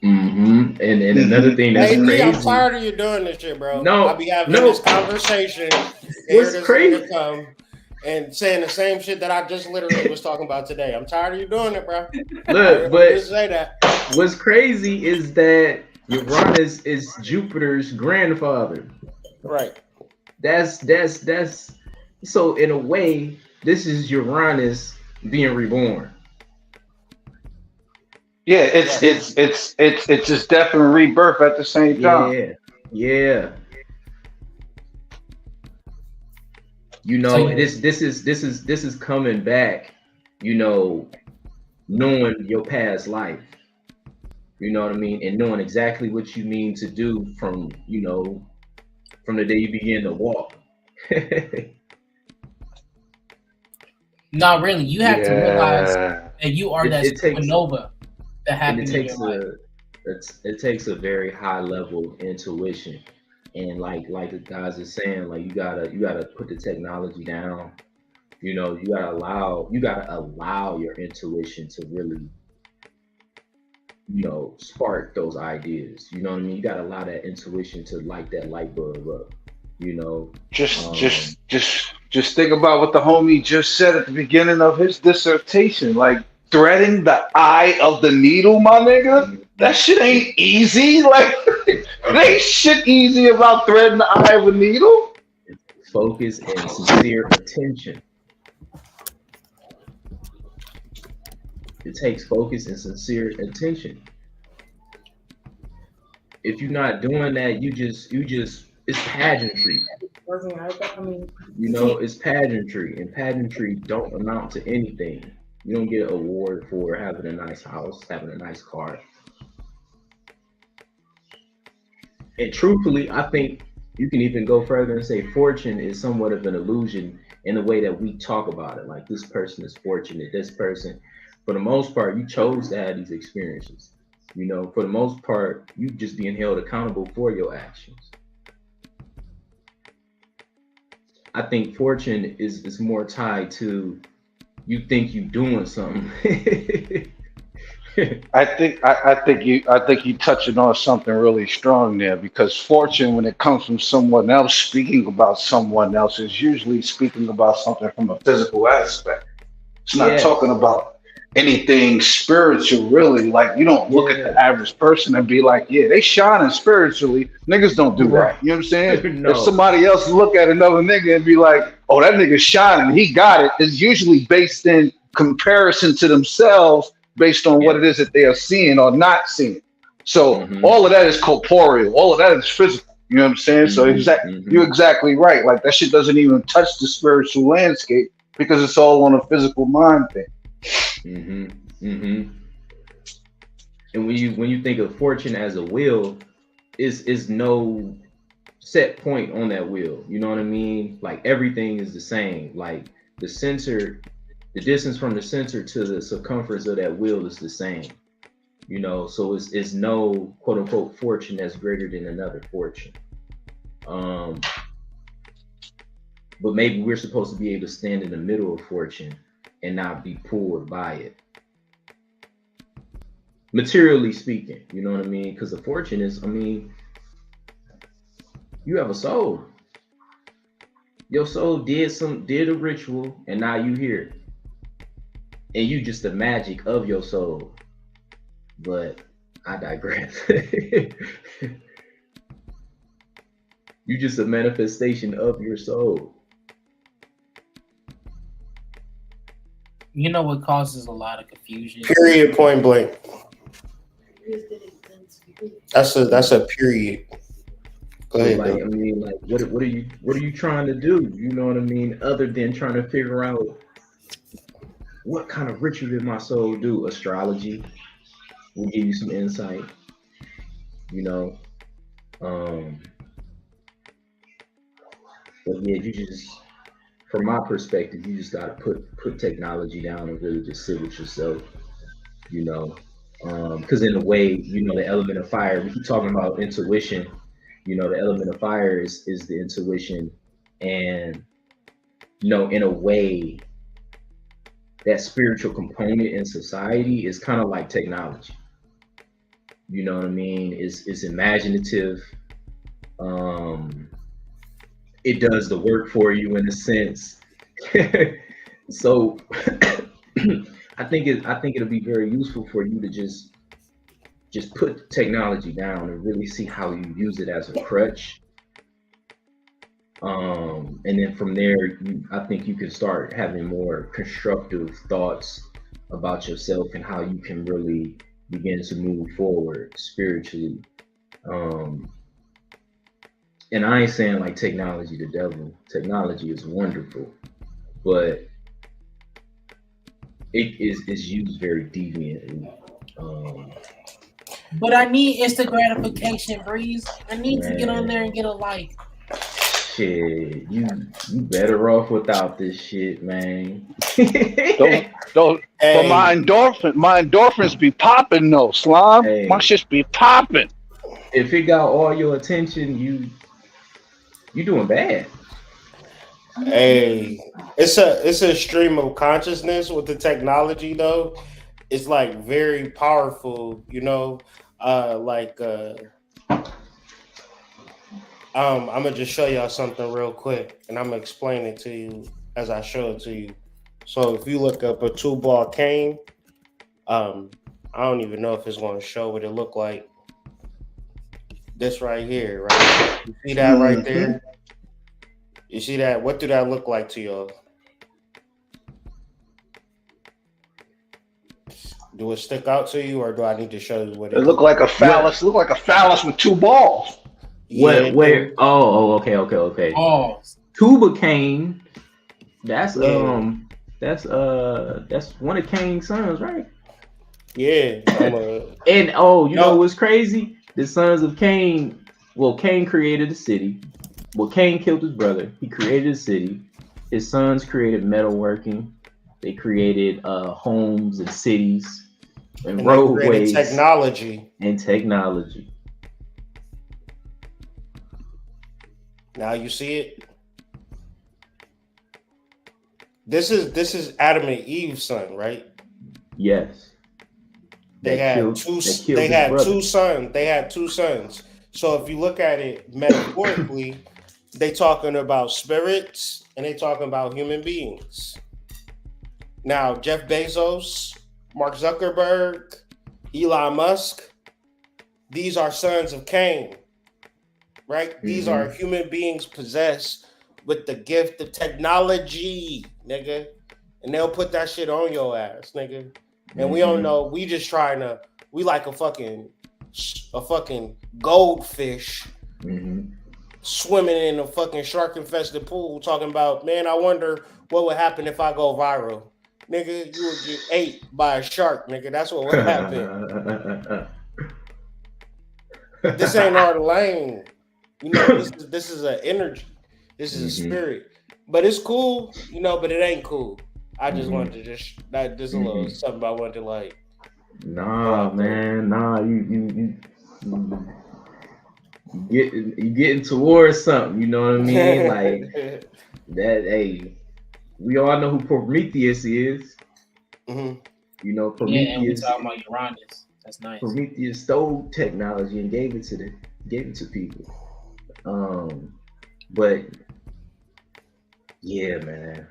Mm-hmm. And another thing that's Hey, D, I'm crazy. tired of you doing this shit, bro. No, I be having no. this conversation. Hear What's this crazy? nigga come and saying the same shit that I just literally was talking about today. I'm tired of you doing it, bro. Look, Just say that. what's crazy is that Uranus is Jupiter's grandfather. Right. That's so in a way, this is Uranus being reborn. Yeah, it's just death and rebirth at the same time. Yeah, yeah. You So know, this is coming back, you know, knowing your past life. You know what I mean? And knowing exactly what you mean to do from the day you begin to walk. not really. You have to realize Yeah. that you are that It takes supernova that and happened in your life. it takes a very high level intuition. And like the guys are saying, like you gotta put the technology down. You know, you gotta allow your intuition to really, spark those ideas. You know what I mean? You gotta allow that intuition to light that light bulb up. You know, Just think about what the homie just said at the beginning of his dissertation. Like threading the eye of the needle, my nigga. That shit ain't easy. Like it ain't shit easy about threading the eye of a needle. focus and sincere attention. It takes focus and sincere attention. If you're not doing that, you just it's pageantry. You know, it's pageantry, and pageantry don't amount to anything. You don't get an award for having a nice house, having a nice car. And truthfully, I think you can even go further and say fortune is somewhat of an illusion in the way that we talk about it. Like this person is fortunate, this person. For the most part, you chose to have these experiences. You know, for the most part, you just being held accountable for your actions. I think fortune is more tied to you think you doing something. I think you touching on something really strong there because fortune, when it comes from someone else speaking about someone else, is usually speaking about something from a physical aspect. It's not talking Yes. about anything spiritual, really. Like you don't look at the Yeah. average person and be like, yeah, they shining spiritually. Niggas don't do Right. that. You know what I'm saying? If No. somebody else look at another nigga and be like, oh, that nigga's shining, he got it, it's usually based in comparison to themselves based on what Yeah. it is that they are seeing or not seeing. So Mm-hmm. all of that is corporeal. All of that is physical. You know what I'm saying? So Mm-hmm. you're Mm-hmm. exactly right. Like that shit doesn't even touch the spiritual landscape because it's all on a physical mind thing. Mm-hmm. Mm-hmm. And when you think of fortune as a wheel, is no set point on that wheel. You know what I mean? Like everything is the same. Like the center, the distance from the center to the circumference of that wheel is the same. You know, so it's no quote unquote fortune that's greater than another fortune. Um, but maybe we're supposed to be able to stand in the middle of fortune and not be pulled by it. Materially speaking, you know what I mean? Because the fortune is, I mean, you have a soul. Your soul did a ritual, and now you here, and you just the magic of your soul. But I digress. You just a manifestation of your soul. You know what causes a lot of confusion? Period. Point blank. That's a period. Go So ahead, like, though. I mean, like, what are you trying to do? You know what I mean? Other than trying to figure out what kind of ritual did my soul do? Astrology will give you some insight. You know, um, but yeah, you just, from my perspective, you just gotta put technology down and really just sit with yourself. You know, because in a way, you know, the element of fire. We keep talking about intuition. You know, the element of fire is the intuition, and you know, in a way, that spiritual component in society is kind of like technology. You know what I mean? It's imaginative. Um, it does the work for you in a sense. So I think it'll be very useful for you to just put technology down and really see how you use it as a crutch. And then from there, I think you can start having more constructive thoughts about yourself and how you can really begin to move forward spiritually. Um, and I ain't saying like technology the devil. Technology is wonderful, but it's used very deviantly. Um, But I need instant gratification, Breeze. I need to get on man, there and get a like. shit, you better off without this shit, man. Those, but Hey, my endorphins be popping though, slime. My Hey, shits be popping. if it got all your attention, you doing bad. hey, it's a stream of consciousness with the technology though. It's like very powerful, you know. Like I'm gonna just show y'all something real quick, and I'm gonna explain it to you as I show it to you. So if you look up a two ball cane, um, I don't even know if it's gonna show what it look like. This right here, right? You see that right Hmm. there? You see that? What do that look like to y'all? Do it stick out to you, or do I need to show you what It it look look like like? a What? phallus. Look like a phallus with two balls. Yeah, What? it do. Where? Oh, okay. Oh, Tuba Cane. That's Yeah, that's one of Kane's sons, right? yeah. I'm a And oh, you know no. what's crazy? The sons of Cain. Well, Cain created a city. Well, Cain killed his brother. He created a city. His sons created metalworking. They created homes and cities and And they created roadways technology. and technology. Now you see it. This is Adam and Eve's son, right? Yes. They that had killed two. that killed They his had brother. two sons. They had two sons. So if you look at it metaphorically, they talking about spirits and they talking about human beings. Now Jeff Bezos, Mark Zuckerberg, Elon Musk, these are sons of Cain, right? These are human beings possessed with the gift of technology, nigga. And they'll put that shit on your ass, nigga. And we don't know. We just trying to. We like a fucking goldfish swimming in a fucking shark infested pool, talking about, man, I wonder what would happen if I go viral, nigga. You would get ate by a shark, nigga. That's what would happen. This ain't our lane. You know, this is an energy. This is a spirit. But it's cool, you know, but it ain't cool. I just wanted to just that just a little something I wanted to like. Nah, man, nah, you getting towards something, you know what I mean? Like that. Hey, we all know who Prometheus is. You know, Prometheus. Yeah, and we talking about Uranus. That's nice. Prometheus stole technology and gave it to people. But yeah, man.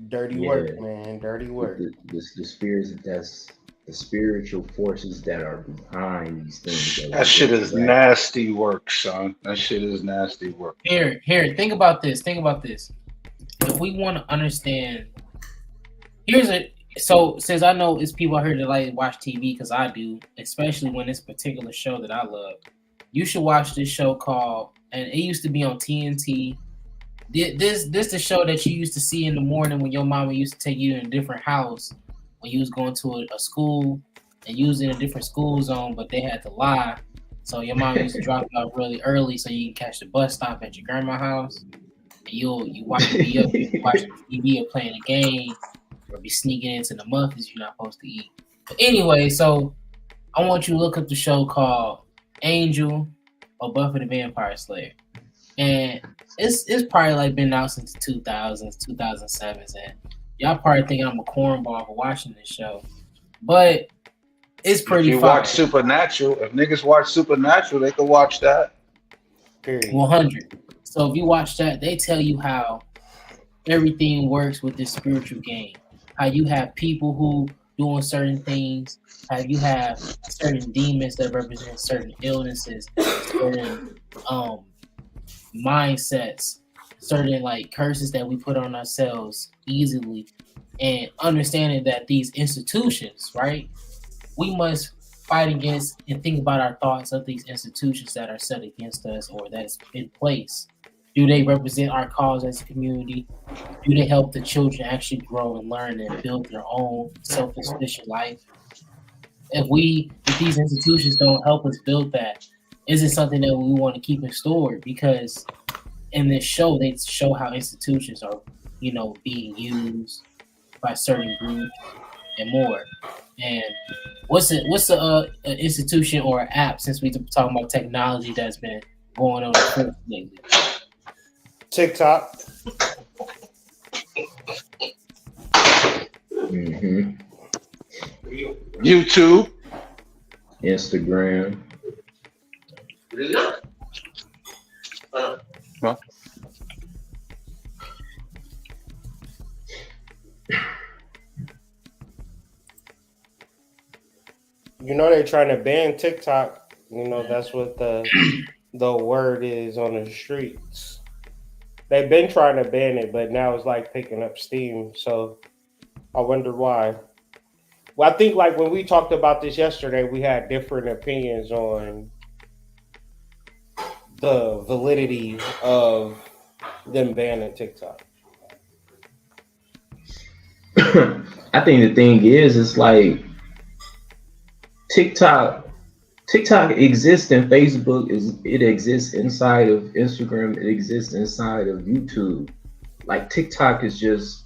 Dirty work, man. Dirty work. The spirits, that's the spiritual forces that are behind these things. That shit is nasty work, son. That shit is nasty work. Here. Think about this. If we want to understand, so since I know it's people out here that like watch TV, because I do, especially when this particular show that I love, you should watch this show called, and it used to be on TNT. This the show that you used to see in the morning when your mama used to take you in a different house when you was going to a school and you was in a different school zone, but they had to lie. So your mom used to drop you off really early so you can catch the bus stop at your grandma's house. And you watch the TV or playing a game or be sneaking into the muffins you're not supposed to eat. But anyway, so I want you to look up the show called Angel or Buffy the Vampire Slayer. And it's probably like been out since the 2000s, 2007s, and y'all probably think I'm a cornball for watching this show, but it's pretty. If you fire. watch Supernatural, if niggas watch Supernatural, they can watch that. Period. 100. So if you watch that, they tell you how everything works with this spiritual game. How you have people who doing certain things. How you have certain demons that represent certain illnesses, certain mindsets, certain like curses that we put on ourselves easily, and understanding that these institutions, right, we must fight against and think about our thoughts of these institutions that are set against us or that's in place. Do they represent our cause as a community? Do they help the children actually grow and learn and build their own self-sufficient life? If these institutions don't help us build that, is it something that we want to keep in store? Because in this show, they show how institutions are, being used by certain groups and more. And what's an institution or an app, since we talking about technology, that's been going on lately? TikTok. YouTube, Instagram. You know they're trying to ban TikTok. You know that's what the word is on the streets. They've been trying to ban it, but now it's like picking up steam. So I wonder why. Well, I think like when we talked about this yesterday, we had different opinions on the validity of them banning TikTok. I think the thing is, it's like TikTok exists in Facebook, it exists inside of Instagram, it exists inside of YouTube. Like TikTok is just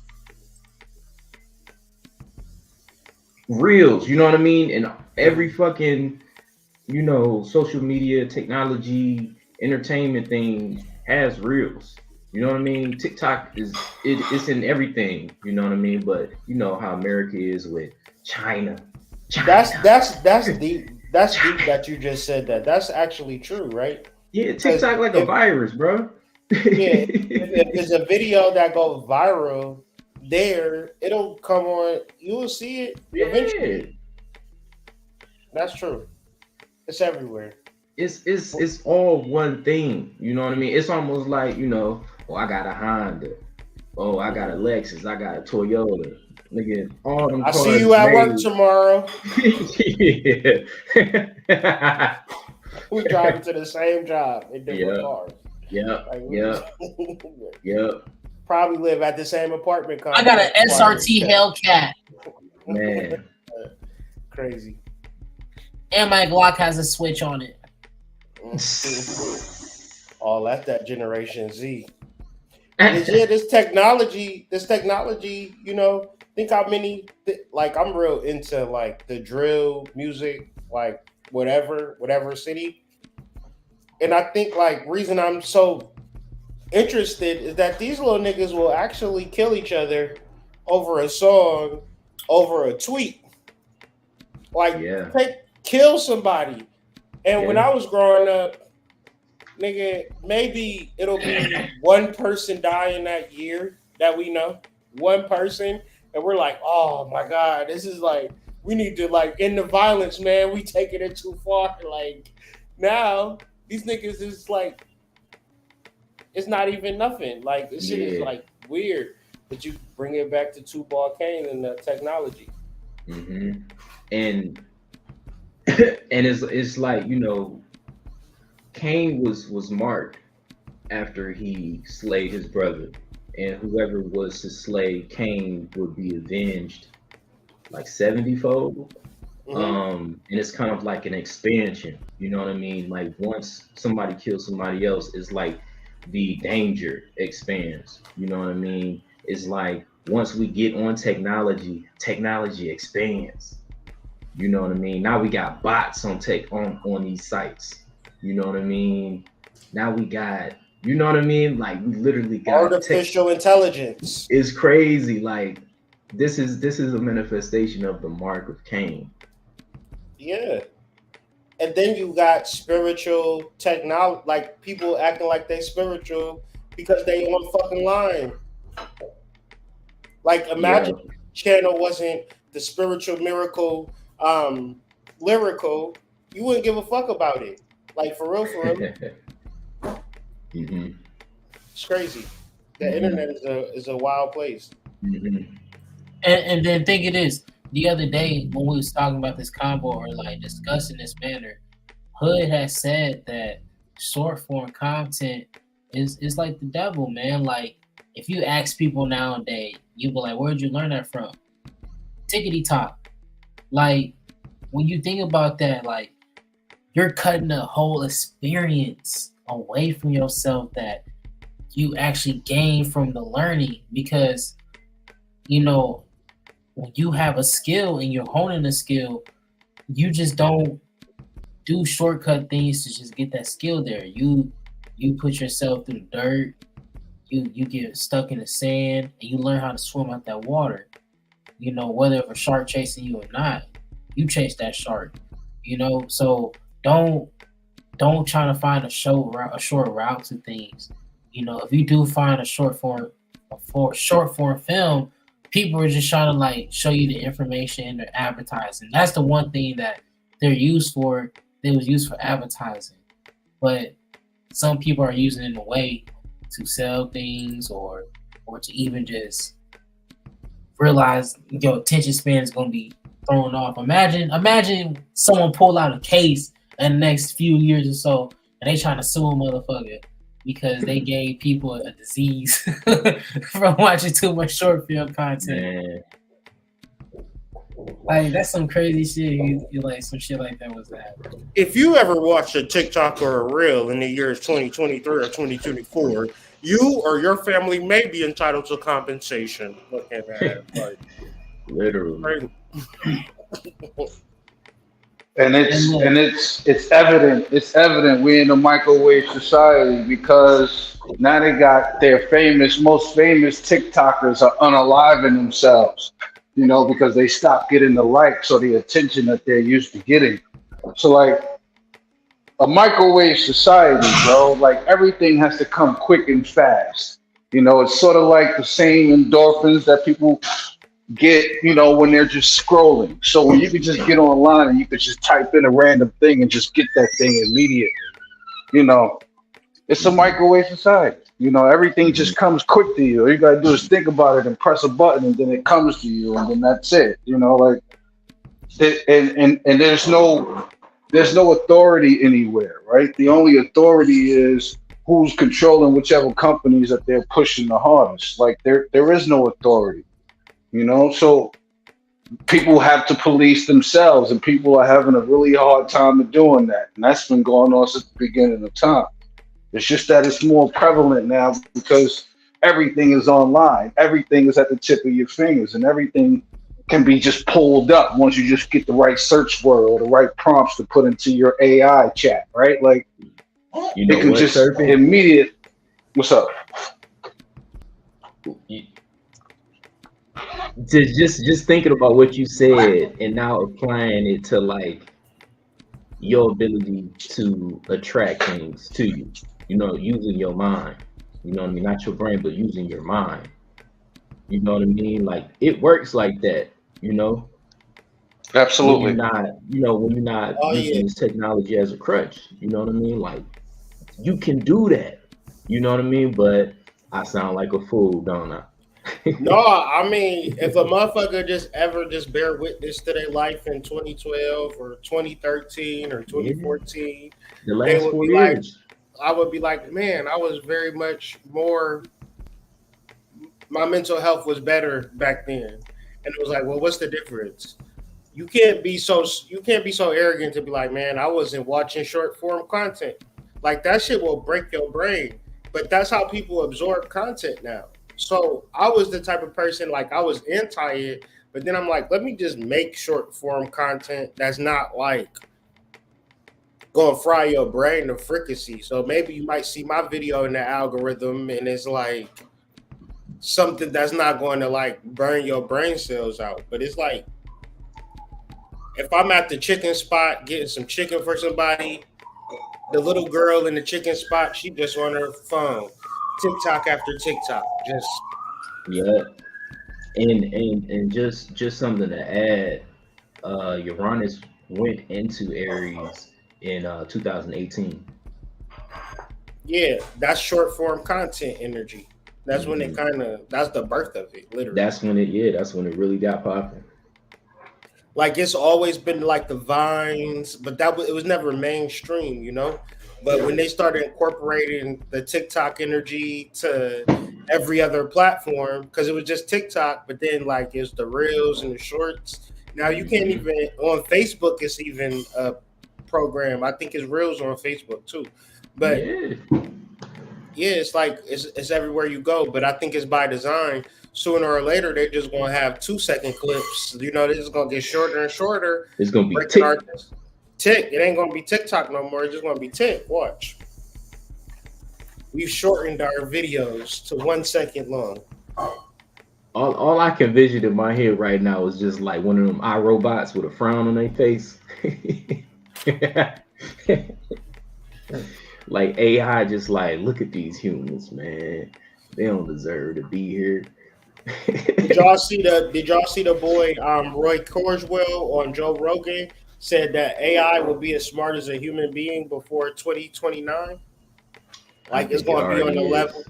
reels, you know what I mean? And every fucking, social media, technology, entertainment thing has reels. You know what I mean? TikTok it's in everything, you know what I mean? But you know how America is with China That's deep. That's deep that you just said that. That's actually true, right? Yeah, Because TikTok like a virus, bro. yeah, if it's a video that goes viral, it'll come on. You will see it eventually. Yeah. That's true. It's everywhere. It's all one thing. You know what I mean? It's almost like, oh, I got a Honda. Oh, I got a Lexus. I got a Toyota. Nigga, all them I cars see you at work made. tomorrow. Yeah. We driving to the same job in different Yeah. cars. Yep. Like, Yep. Yep. probably live at the same apartment I got an complex. SRT Hellcat, Man. Crazy. and my Glock has a switch on it. All that Generation Z. Yeah, this technology, think how many, like, I'm real into like the drill music, like whatever city. And I think like reason I'm so interested is that these little niggas will actually kill each other over a song, over a tweet. Like, kill somebody. And when I was growing up, nigga, maybe it'll be one person dying that year that we know, one person, and we're like, oh my God, this is like, we need to like end the violence, man. We taking it too far. Like now, these niggas is like, it's not even nothing. Like this shit is like weird, but you bring it back to two-ball cane and the technology. Mm-hmm. And it's like, Cain was marked after he slayed his brother, and whoever was to slay Cain would be avenged like 70-fold. And it's kind of like an expansion, you know what I mean? Like once somebody kills somebody else, it's like the danger expands, you know what I mean? It's like once we get on technology expands. You know what I mean? Now we got bots on these sites. You know what I mean? Now we got, you know what I mean? Like we literally got artificial intelligence. It's crazy. Like this is a manifestation of the mark of Cain. Yeah. And then you got spiritual technology, like people acting like they spiritual because they on fucking line. Like imagine the channel wasn't the spiritual miracle lyrical, you wouldn't give a fuck about it. Like for real. Mm-hmm. It's crazy. The internet is a wild place. Mm-hmm. And then think it is. The other day when we was talking about this combo or like discussing this matter, Hood has said that short form content is like the devil, man. Like if you ask people nowadays, you be like, where'd you learn that from? Tickety top. Like when you think about that, like you're cutting the whole experience away from yourself that you actually gain from the learning, because when you have a skill and you're honing a skill, you just don't do shortcut things to just get that skill there. You put yourself through the dirt, you get stuck in the sand, and you learn how to swim out that water. Whether a shark chasing you or not, you chase that shark. So don't try to find a short route to things. If you do find a short form film, people are just trying to like show you the information in their advertising. That's the one thing that they're used for. They was used for advertising, but some people are using it in a way to sell things or to even just realize your attention span is going to be thrown off. Imagine someone pull out a case in the next few years or so, and they trying to sue a motherfucker because they gave people a disease from watching too much short film content. Man. Like that's some crazy shit. You like some shit like that was that. If you ever watched a TikTok or a reel in the years 2023 or 2024, you or your family may be entitled to compensation. Look at that. Like, literally. And it's evident. It's evident we're in a microwave society because now they got their most famous TikTokers are unaliving themselves. because they stop getting the likes or the attention that they're used to getting. So like a microwave society, bro, like everything has to come quick and fast. It's sort of like the same endorphins that people get, when they're just scrolling. So when you could just get online and you could just type in a random thing and just get that thing immediately, you know, it's a microwave society. Everything just comes quick to you. All you gotta do is think about it and press a button, and then it comes to you, and then that's it. Like and there's no authority anywhere, right? The only authority is who's controlling whichever companies that they're pushing the hardest. Like there is no authority, So people have to police themselves, and people are having a really hard time of doing that, and that's been going on since the beginning of time. It's just that it's more prevalent now because everything is online. Everything is at the tip of your fingers, and everything can be just pulled up once you just get the right search word or the right prompts to put into your AI chat, right? Like it can just immediate. What's up? Just thinking about what you said and now applying it to like your ability to attract things to you. Using your mind. You know what I mean? Not your brain, but using your mind. You know what I mean? Like it works like that. Absolutely. When you're not using this technology as a crutch. You know what I mean? Like you can do that. You know what I mean? But I sound like a fool, don't I? No, I mean, if a motherfucker just bear witness to their life in 2012 or 2013 or 2014, the last 4 years. I would be like, man, I was very much more. My mental health was better back then, and it was like, well, what's the difference? You can't be so arrogant to be like, man, I wasn't watching short form content. Like that shit will break your brain. But that's how people absorb content now. So I was the type of person, like I was anti it, but then I'm like, let me just make short form content that's not like gonna fry your brain to fricassee. So maybe you might see my video in the algorithm and it's like something that's not going to like burn your brain cells out. But it's like if I'm at the chicken spot getting some chicken for somebody, the little girl in the chicken spot, she just on her phone. TikTok after TikTok. Just and just something to add. Uranus went into Aries in 2018. Yeah, that's short form content energy. That's when it that's the birth of it, literally. That's when it really got popping. Like it's always been like the Vines, but it was never mainstream, But when they started incorporating the TikTok energy to every other platform, because it was just TikTok, but then like it's the reels and the shorts. Now you can't even on Facebook. It's even a program. I think it's reels on Facebook too. But yeah, it's like it's everywhere you go. But I think it's by design. Sooner or later, they're just gonna have 2-second clips. They're just gonna get shorter and shorter. It's gonna be Tick. It ain't gonna be TikTok no more. It's just gonna be Tick. Watch. We've shortened our videos to 1 second long. All I can vision in my head right now is just like one of them iRobots with a frown on their face. Like AI just like, look at these humans, man. They don't deserve to be here. Did y'all see the boy Roy Corswell on Joe Rogan said that AI will be as smart as a human being before 2029? Like it's going to be on the level.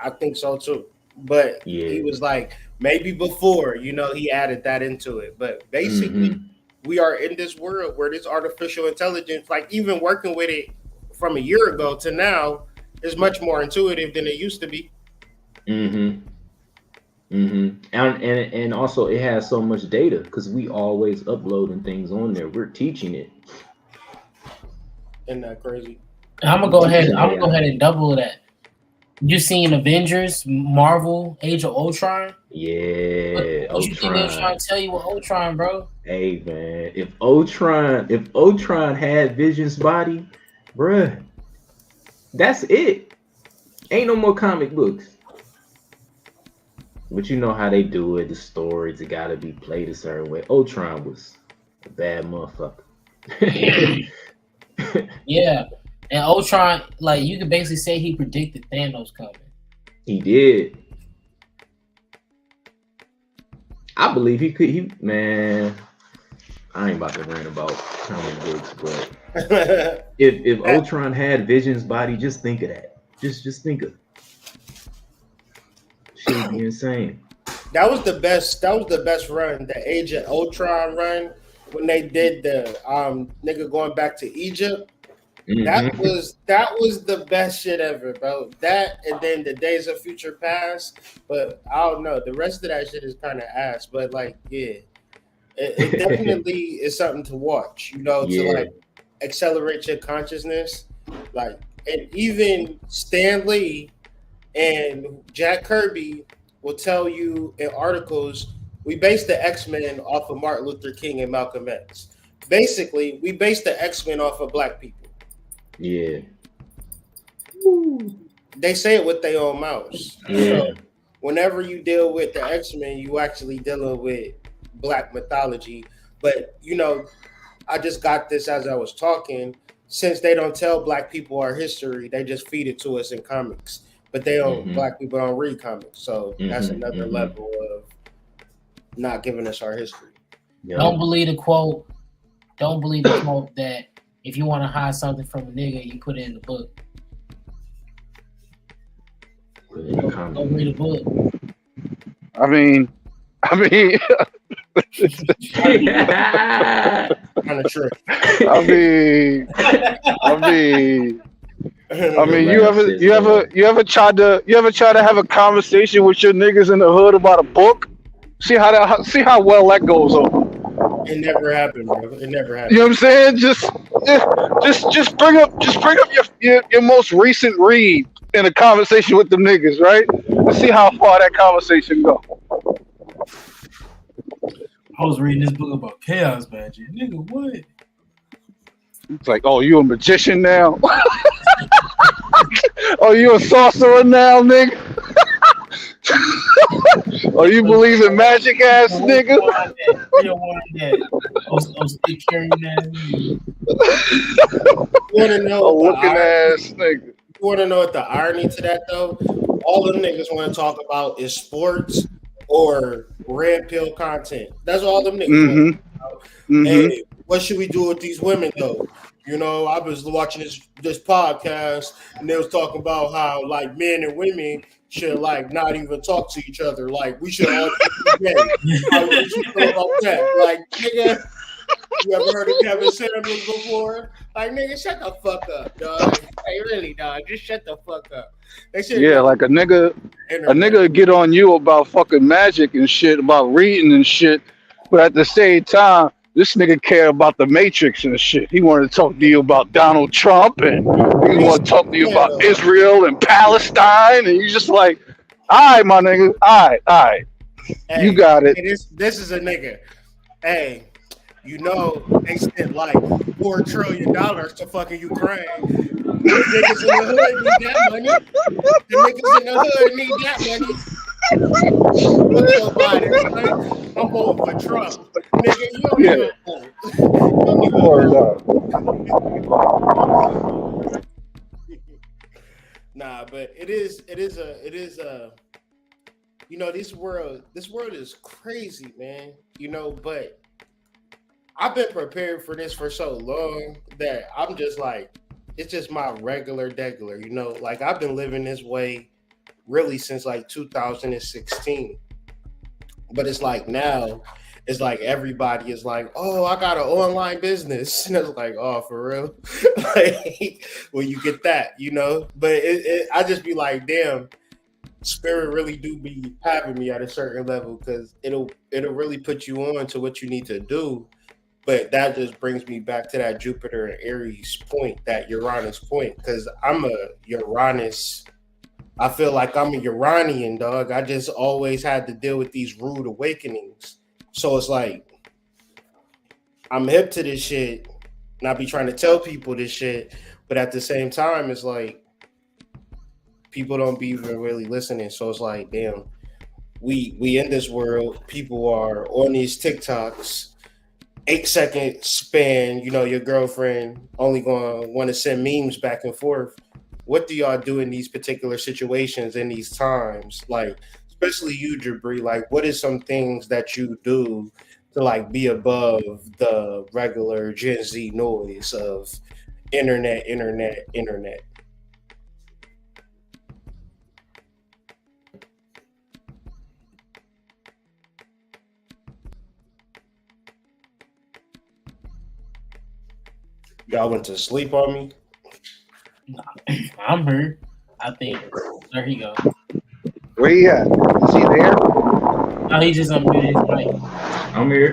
I think so too. But he was like, maybe before, he added that into it. But basically, we are in this world where this artificial intelligence, like even working with it from a year ago to now, is much more intuitive than it used to be. And also it has so much data because we always uploading things on there. We're teaching it. Isn't that crazy? I'm gonna go ahead and double that. You seen Avengers, Marvel, Age of Ultron? Yeah. What you think they're trying to tell you with Ultron, bro? Hey man, if Ultron had Vision's body, bruh, that's it. Ain't no more comic books. But you know how they do it. The stories, it got to be played a certain way. Ultron was a bad motherfucker. Yeah, and Ultron, like you could basically say he predicted Thanos coming. He did. I believe he could. Man, I ain't about to rant about comic books, but if Ultron had Vision's body, just think of that. Just think of. Shit be insane. That was the best. That was the best run, the Age of Ultron run, when they did the nigga going back to Egypt. That was the best shit ever, bro. That and then the Days of Future Past. But I don't know. The rest of that shit is kind of ass. But like, yeah, it definitely is something to watch. You know, to like accelerate your consciousness. Like, and even Stan Lee and Jack Kirby will tell you in articles, we based the X-Men off of Martin Luther King and Malcolm X. Basically, we based the X-Men off of black people. Yeah. They say it with their own mouths. Yeah. So whenever you deal with the X-Men, you actually dealing with black mythology. But, you know, I just got this as I was talking. Since they don't tell black people our history, they just feed it to us in comics. But they don't. Black people don't read comics, so that's another level of not giving us our history. Yep. Don't believe the quote. Don't believe the quote that if you want to hide something from a nigga, you put it in the book. Put it in the comic. Don't read the book. I mean, Kind of true. you ever tried to have a conversation with your niggas in the hood about a book? See how well that goes over. It never happened, bro. It never happened. You know what I'm saying? Just bring up your most recent read in a conversation with them niggas, right? Let's see how far that conversation go. I was reading this book about chaos magic. Nigga, what? It's like, oh, you a magician now? Oh, you a sorcerer now, nigga? Oh, you believe in magic, ass nigga? You don't want that. I'm still carrying that. You want to know? Oh, looking ass nigga. You want to know what the irony to that though? All the niggas want to talk about is sports or red pill content. That's all them niggas want to talk about. Hey, what should we do with these women though? You know, I was watching this podcast and they was talking about how like men and women should like not even talk to each other. Like we should all be gay. How would you feel about that? Like, nigga, you ever heard of Kevin Samuels before? Like, nigga, shut the fuck up, dog. Hey, really, dog, just shut the fuck up. Yeah, like a nigga get on you about fucking magic and shit, about reading and shit, but at the same time, this nigga care about the Matrix and shit. He wanted to talk to you about Donald Trump and he wanted to talk to you about Israel and Palestine, and you just like, all right, my nigga, all right. Hey, you got it. This is a nigga. Hey, you know they spent like $4 trillion to fucking Ukraine. The niggas in the hood need that money. The niggas in the hood need that money. What's your body, right? I'm voting for Trump. Nigga, you don't even vote. Nah, but it is a you know, this world is crazy, man. You know, but I've been prepared for this for so long that I'm just like, it's just my regular, you know, like I've been living this way really since like 2016. But it's like now, it's like everybody is like, oh, I got an online business. And it's like, oh, for real? Like, well, you get that, you know? But I just be like, damn, spirit really do be having me at a certain level because it'll really put you on to what you need to do. But that just brings me back to that Jupiter and Aries point, that Uranus point, because I'm a Uranus. I feel like I'm a Uranian, dog. I just always had to deal with these rude awakenings. So it's like, I'm hip to this shit, and I be trying to tell people this shit, but at the same time, it's like, people don't be even really listening. So it's like, damn, we in this world, people are on these TikToks, 8 second span, your girlfriend only gonna want to send memes back and forth. What do y'all do in these particular situations in these times? Like, especially you, Jabri, like what is some things that you do to like be above the regular Gen Z noise of internet? Y'all went to sleep on me. I'm here. I think. There he go. Where you at? Is he there? Oh, he just unmuted his mic. I'm here.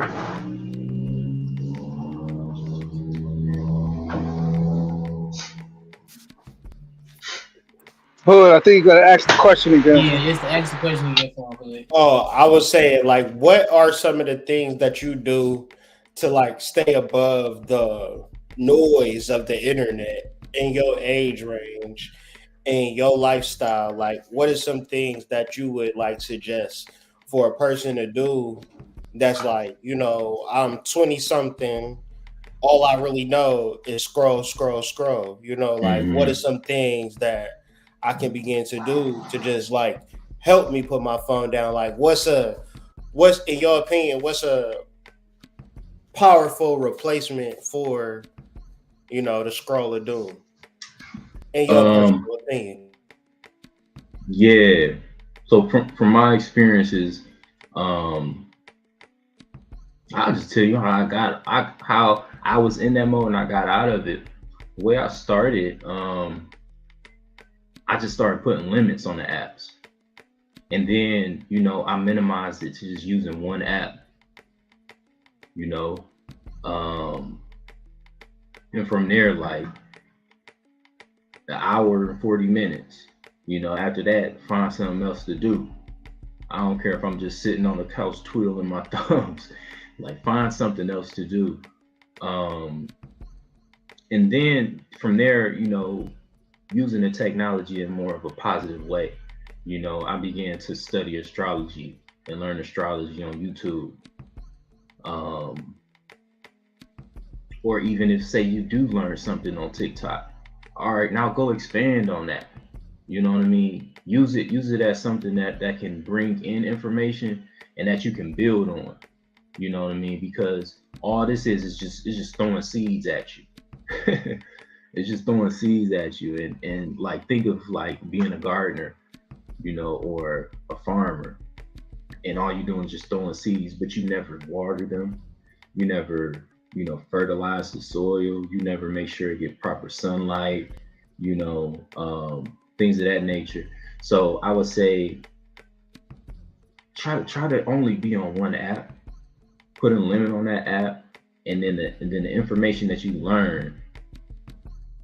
Hood, I think you gotta ask the question again. Yeah, just to ask the question again for him, Hood. Oh, I was saying, like, what are some of the things that you do to like stay above the noise of the internet in your age range and your lifestyle? Like, what are some things that you would like suggest for a person to do that's like, I'm 20 something, all I really know is scroll. Like what are Mm-hmm. some things that I can begin to do to just like help me put my phone down? Like what's in your opinion, what's a powerful replacement for, the scroll of doom? In your Um, personal opinion. yeah. So from my experiences, um, I'll just tell you how I was in that mode and I got out of it. The way I started, I just started putting limits on the apps. And then, I minimized it to just using one app, you know. Um, and from there, like an hour and 40 minutes, after that, find something else to do. I don't care if I'm just sitting on the couch twiddling my thumbs, like find something else to do. Um, and then from there, using the technology in more of a positive way. I began to study astrology and learn astrology on YouTube. Um, or even if say you do learn something on TikTok, all right, now go expand on that. You know what I mean? Use it as something that can bring in information and that you can build on. You know what I mean? Because all this is just throwing seeds at you. It's just throwing seeds at you, and like think of like being a gardener, or a farmer, and all you're doing is just throwing seeds, but you never water them, you never, fertilize the soil, you never make sure it get proper sunlight, things of that nature. So I would say try to only be on one app, put a limit on that app, and then the information that you learn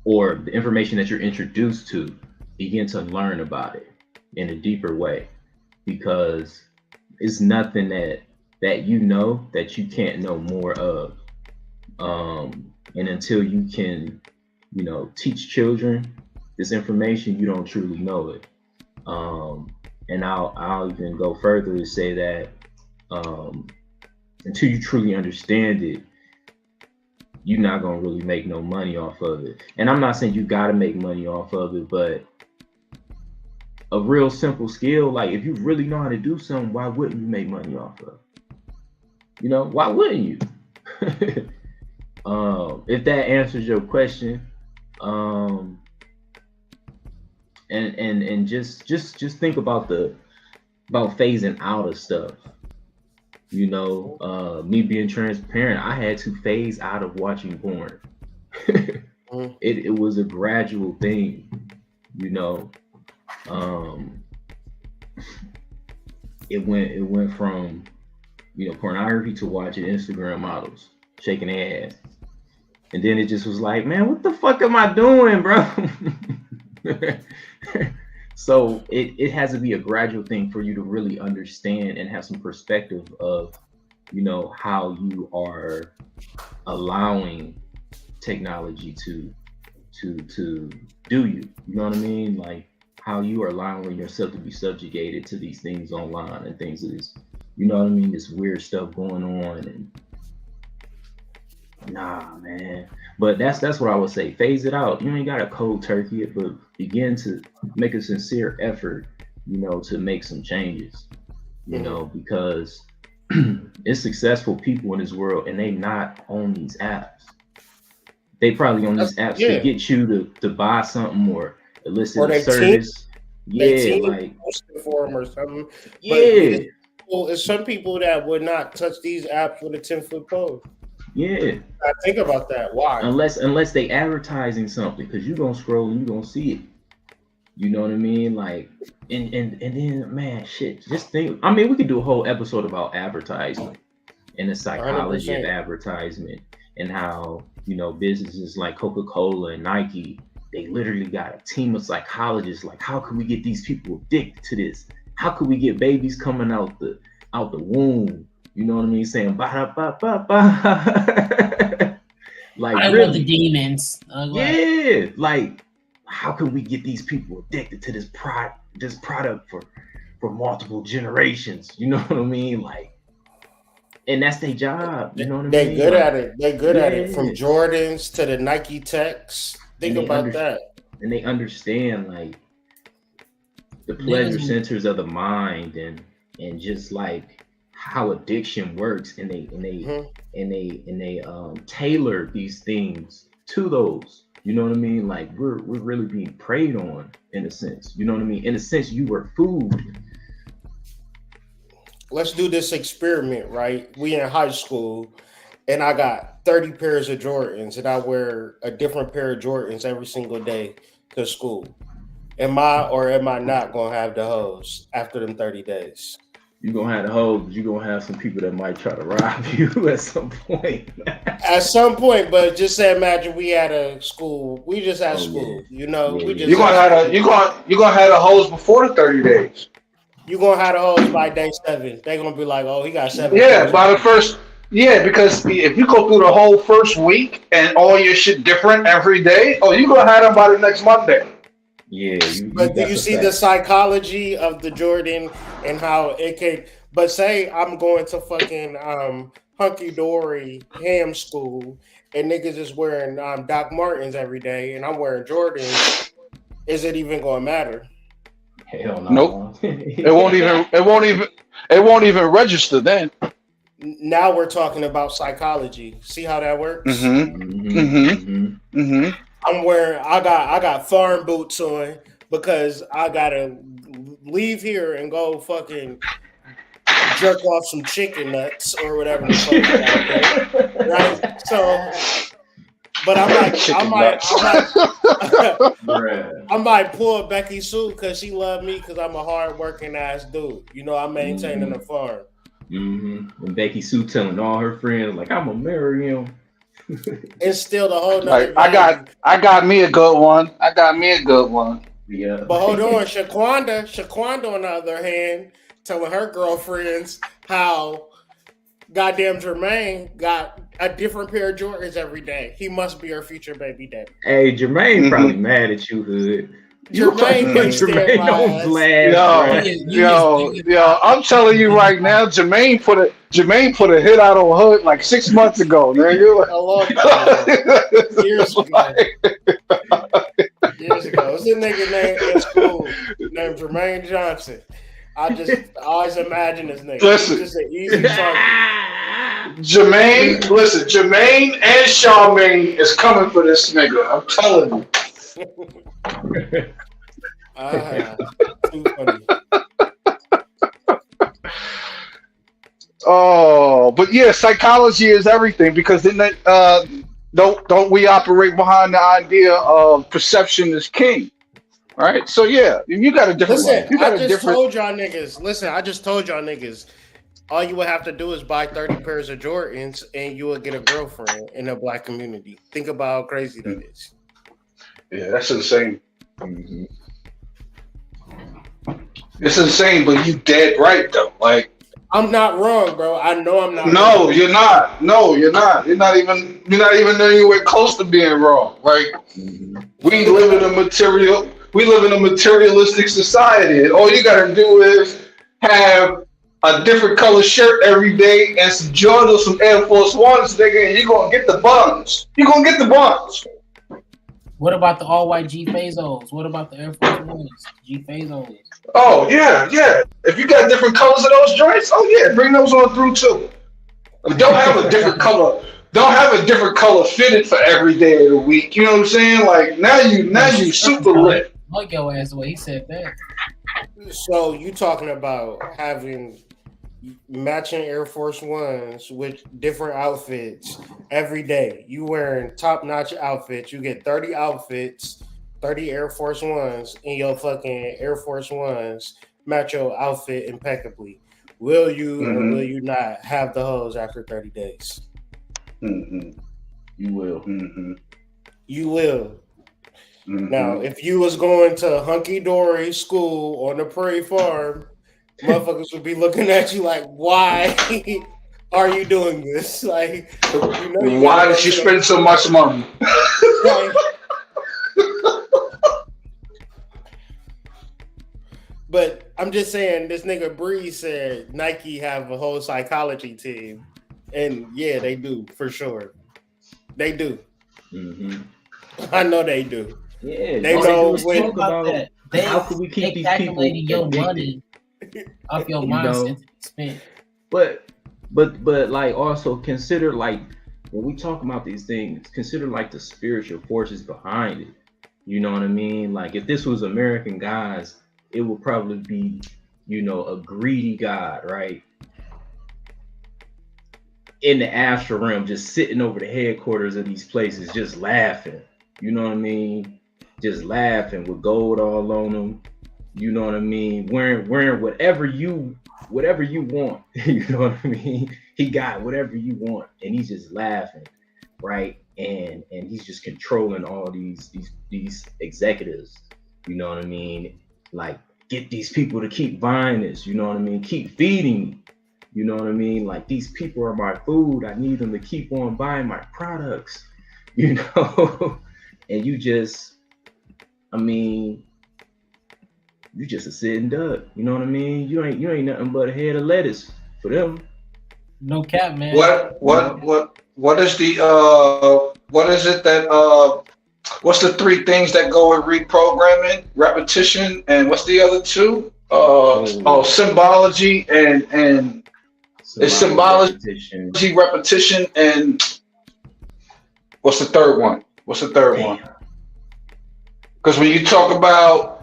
or the information that you're introduced to, begin to learn about it in a deeper way, because it's nothing that that you can't know more of. And until you can, teach children this information, you don't truly know it. And I'll even go further to say that until you truly understand it, you're not gonna really make no money off of it. And I'm not saying you gotta make money off of it, but a real simple skill, like if you really know how to do something, why wouldn't you make money off of it? Why wouldn't you? If that answers your question, and just think about phasing out of stuff. Me being transparent, I had to phase out of watching porn. It was a gradual thing, it went from pornography to watching Instagram models shaking their ass, and then it just was like, man, what the fuck am I doing, bro? So it has to be a gradual thing for you to really understand and have some perspective of how you are allowing technology to do you know what I mean? Like how you are allowing yourself to be subjugated to these things online and things of this, you know what I mean? This weird stuff going on, and nah, man. But that's what I would say. Phase it out. You ain't got to cold turkey it, but begin to make a sincere effort, to make some changes, because it's successful people in this world, and they not on these apps. They probably on these apps to get you to buy something or elicit a service. Like for them or something. Yeah. It's some people that would not touch these apps with a 10-foot pole. Yeah. I think about that. Why? Unless they advertising something, because you're gonna scroll and you're gonna see it. You know what I mean? Like, and then, man, shit. Just think. I mean, we could do a whole episode about advertisement and the psychology 100%. Of advertisement, and how businesses like Coca-Cola and Nike, they literally got a team of psychologists. Like, how can we get these people addicted to this? How could we get babies coming out the womb? You know what I mean? Saying ba ba ba ba. Like, I really, love the demons. like, how can we get these people addicted to this product for multiple generations? You know what I mean? Like, and that's their job. You know what I mean? They're good at it. They're good at it. From Jordans to the Nike Techs. Think about that. And they understand, like, the pleasure centers of the mind and just like how addiction works, and they tailor these things to those. You know what I mean? Like, we're really being preyed on, in a sense. You know what I mean? In a sense, you were food. Let's do this experiment, right? We in high school, and I got 30 pairs of Jordans, and I wear a different pair of Jordans every single day to school. Am I or am I not gonna have the hose after them 30 days? You're gonna have the hose, but you're gonna have some people that might try to rob you at some point. At some point, but just say, imagine we had a school. We just had school, We just you're gonna have the hose before the 30 days. You're gonna have the hose by day 7. They're gonna be like, oh, he got 7. Yeah, by the first. Yeah, because if you go through the whole first week and all your shit different every day, you're gonna have them by the next Monday. Yeah, but do you see the psychology of the Jordan and how it can? But say I'm going to fucking hunky dory ham school, and niggas is wearing Doc Martens every day, and I'm wearing Jordans. Is it even going to matter? Hell no. Nope. It won't even register then. Now we're talking about psychology. See how that works? I got farm boots on because I gotta leave here and go fucking jerk off some chicken nuts or whatever the fuck, right? So, but I might pull a Becky Sue because she loved me because I'm a hard working ass dude. I'm maintaining the farm. Mm-hmm. And Becky Sue telling all her friends, like, I'm gonna marry him. It's still the whole nother I got me a good one. Yeah. But hold on, Shaquanda on the other hand, telling her girlfriends how goddamn Jermaine got a different pair of Jordans every day. He must be her future baby daddy. Hey, Jermaine probably mad at you, Hood. Jermaine don't blast. Yo, I'm telling you right now, Jermaine put a hit out on Hood like 6 months ago, man. A long time ago. Years ago. It's a nigga named in school named Jermaine Johnson. I always imagine this nigga. Listen. It's just an easy target. Jermaine and Charmaine is coming for this nigga. I'm telling you. Too funny. Oh, but yeah, psychology is everything, because then don't we operate behind the idea of perception is king, right? So yeah, you got a different. I just told y'all niggas. All you would have to do is buy 30 pairs of Jordans, and you will get a girlfriend in the black community. Think about how crazy that is. Yeah, that's insane. Mm-hmm. It's insane, but you dead right though. Like, I'm not wrong, bro. I know I'm not. No, wrong. You're not. No, you're not. You're not even anywhere close to being wrong. Like, we live in a we live in a materialistic society. And all you gotta do is have a different color shirt every day and some Jordans or some Air Force Ones, nigga, and you're gonna get the buns. You're gonna get the buns. What about the all white G Fazos? What about the Air Force Ones? G Fazos. Oh yeah, yeah. If you got different colors of those joints, oh yeah, bring those on through too. Don't have a different color. Don't have a different color fitted for every day of the week. You know what I'm saying? Like now you super lit. Look your ass the way he said that. So you talking about having matching Air Force Ones with different outfits every day. You wearing top-notch outfits. You get 30 outfits, 30 Air Force Ones in your fucking Air Force Ones. Match your outfit impeccably. Will you or will you not have the hoes after 30 days? You will. You will. Now, if you was going to hunky-dory school on the Prairie Farm, motherfuckers would be looking at you like, why are you doing this? Like, why did you spend so much money? Like, but I'm just saying, this nigga Bree said Nike have a whole psychology team. And yeah, they do, for sure. They do. I know they do. Yeah, they know when about that. How can we keep these people your money off your mindset to spend. But like also consider like when we talk about these things, consider like the spiritual forces behind it. You know what I mean? Like if this was American guys, it would probably be, you know, a greedy god, right? In the astral realm, just sitting over the headquarters of these places, just laughing. You know what I mean? Just laughing with gold all on them. You know what I mean? Wearing whatever you want. You know what I mean? He got whatever you want, and he's just laughing, right? And he's just controlling all these executives. You know what I mean? Like get these people to keep buying this. You know what I mean? Keep feeding me. You know what I mean? Like these people are my food. I need them to keep on buying my products. You know, and you just, I mean. You just a sitting duck, you know what I mean? You ain't nothing but a head of lettuce for them. No cap, man. What is it that what's the three things that go with reprogramming? Repetition, and what's the other two? Symbology and it's symbology, repetition, and what's the third one? Because when you talk about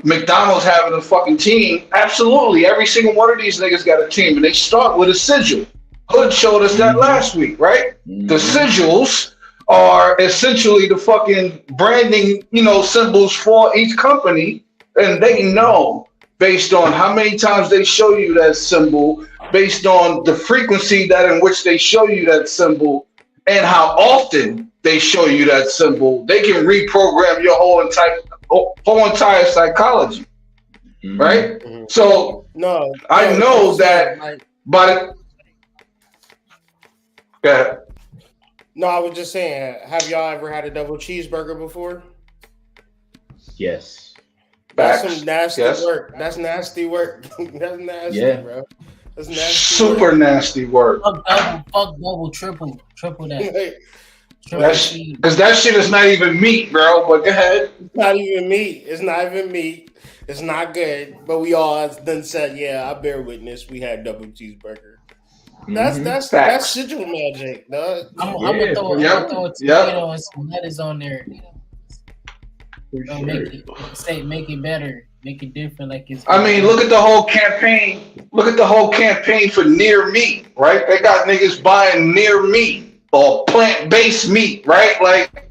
McDonald's having a fucking team, absolutely, every single one of these niggas got a team, and they start with a sigil. Hood showed us that last week, right? The sigils are essentially the fucking branding, symbols for each company, and they know based on how many times they show you that symbol, based on the frequency that in which they show you that symbol, and how often they show you that symbol, they can reprogram your whole entire psychology, right? So I know that, but no, I was just saying, have y'all ever had a double cheeseburger before? Yes. That's some nasty work. That's nasty work. That's nasty, bro. That's nasty. Super nasty work. Fuck double, triple that. Because that shit is not even meat, bro. But go ahead. It's not even meat. It's not good. But we all done said, yeah, I bear witness. We had double cheeseburger. That's sigil magic, dog. I'm gonna throw a tomato and some lettuce on there. Make it better, make it different. Like it's. I mean, look at the whole campaign. Look at the whole campaign for near meat, right? They got niggas buying near meat or plant-based meat, right? Like,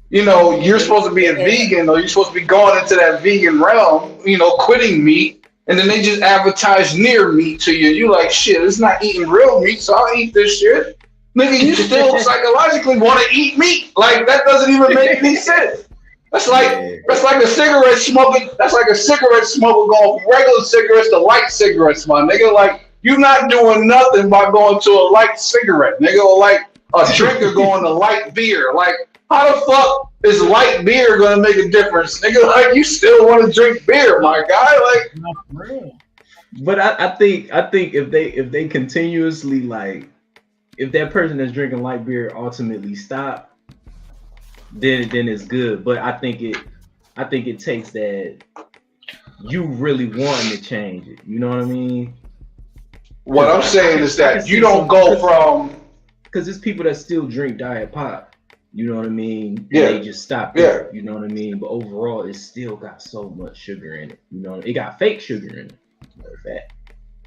you're supposed to be a vegan, or you're supposed to be going into that vegan realm, quitting meat, and then they just advertise near meat to you. You like, shit, it's not eating real meat, so I'll eat this shit. Nigga, you still psychologically want to eat meat. Like, that doesn't even make any sense. That's like a cigarette smoking. That's like a cigarette smoker going from regular cigarettes to light cigarettes, my nigga. Like, you're not doing nothing by going to a light cigarette, nigga. Or like a drinker going to light beer. Like, how the fuck is light beer gonna make a difference, nigga? Like, you still want to drink beer, my guy? Like, Not for real. But I think if they continuously like, if that person that's drinking light beer ultimately stop, then it's good. But I think it takes that you really wanting to change it. You know what I mean? what I'm saying is that you don't go from, because there's people that still drink diet pop. You know what I mean? And Yeah. they just stop there. You know what I mean? But overall, it still got so much sugar in it. You know, it got fake sugar in it. Matter of fact.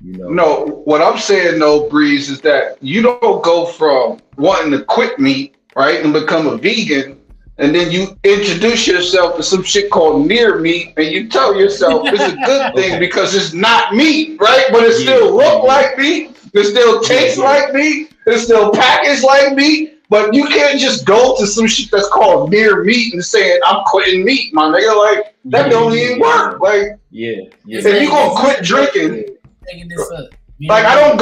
You know. no, what I'm saying though, Breeze, is that you don't go from wanting to quit meat, right, and become a vegan, and then you introduce yourself to some shit called near meat, and you tell yourself it's a good thing because it's not meat, right? But it still look like meat, it still tastes like meat, it's still packaged like meat. But you can't just go to some shit that's called near meat and saying I'm quitting meat, my nigga. Like, that don't even work. Like, if you gonna quit drinking. Taking this up. Like, I don't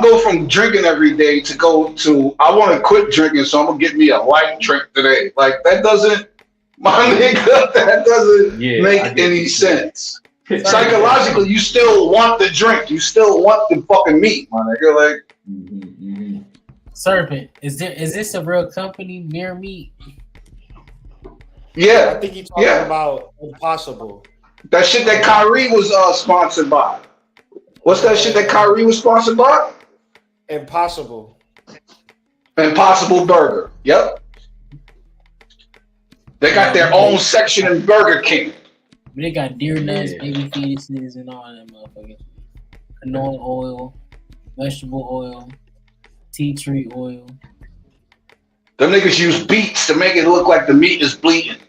go from drinking every day to go to I want to quit drinking, so I'm gonna get me a light drink today. Like, that doesn't, my nigga, that doesn't make any sense. Psychologically, you still want the drink, you still want the fucking meat, my nigga. Like, Serpent, is this a real company, Near Meat? yeah, I think he's talking about Impossible. that shit that Kyrie was sponsored by. What's that shit that Kyrie was sponsored by? Impossible. Impossible Burger. Yep. They got their own section in Burger King. They got deer nuts, baby fetuses, and all that motherfuckers. Canola oil, vegetable oil, tea tree oil. Them niggas use beets to make it look like the meat is bleeding.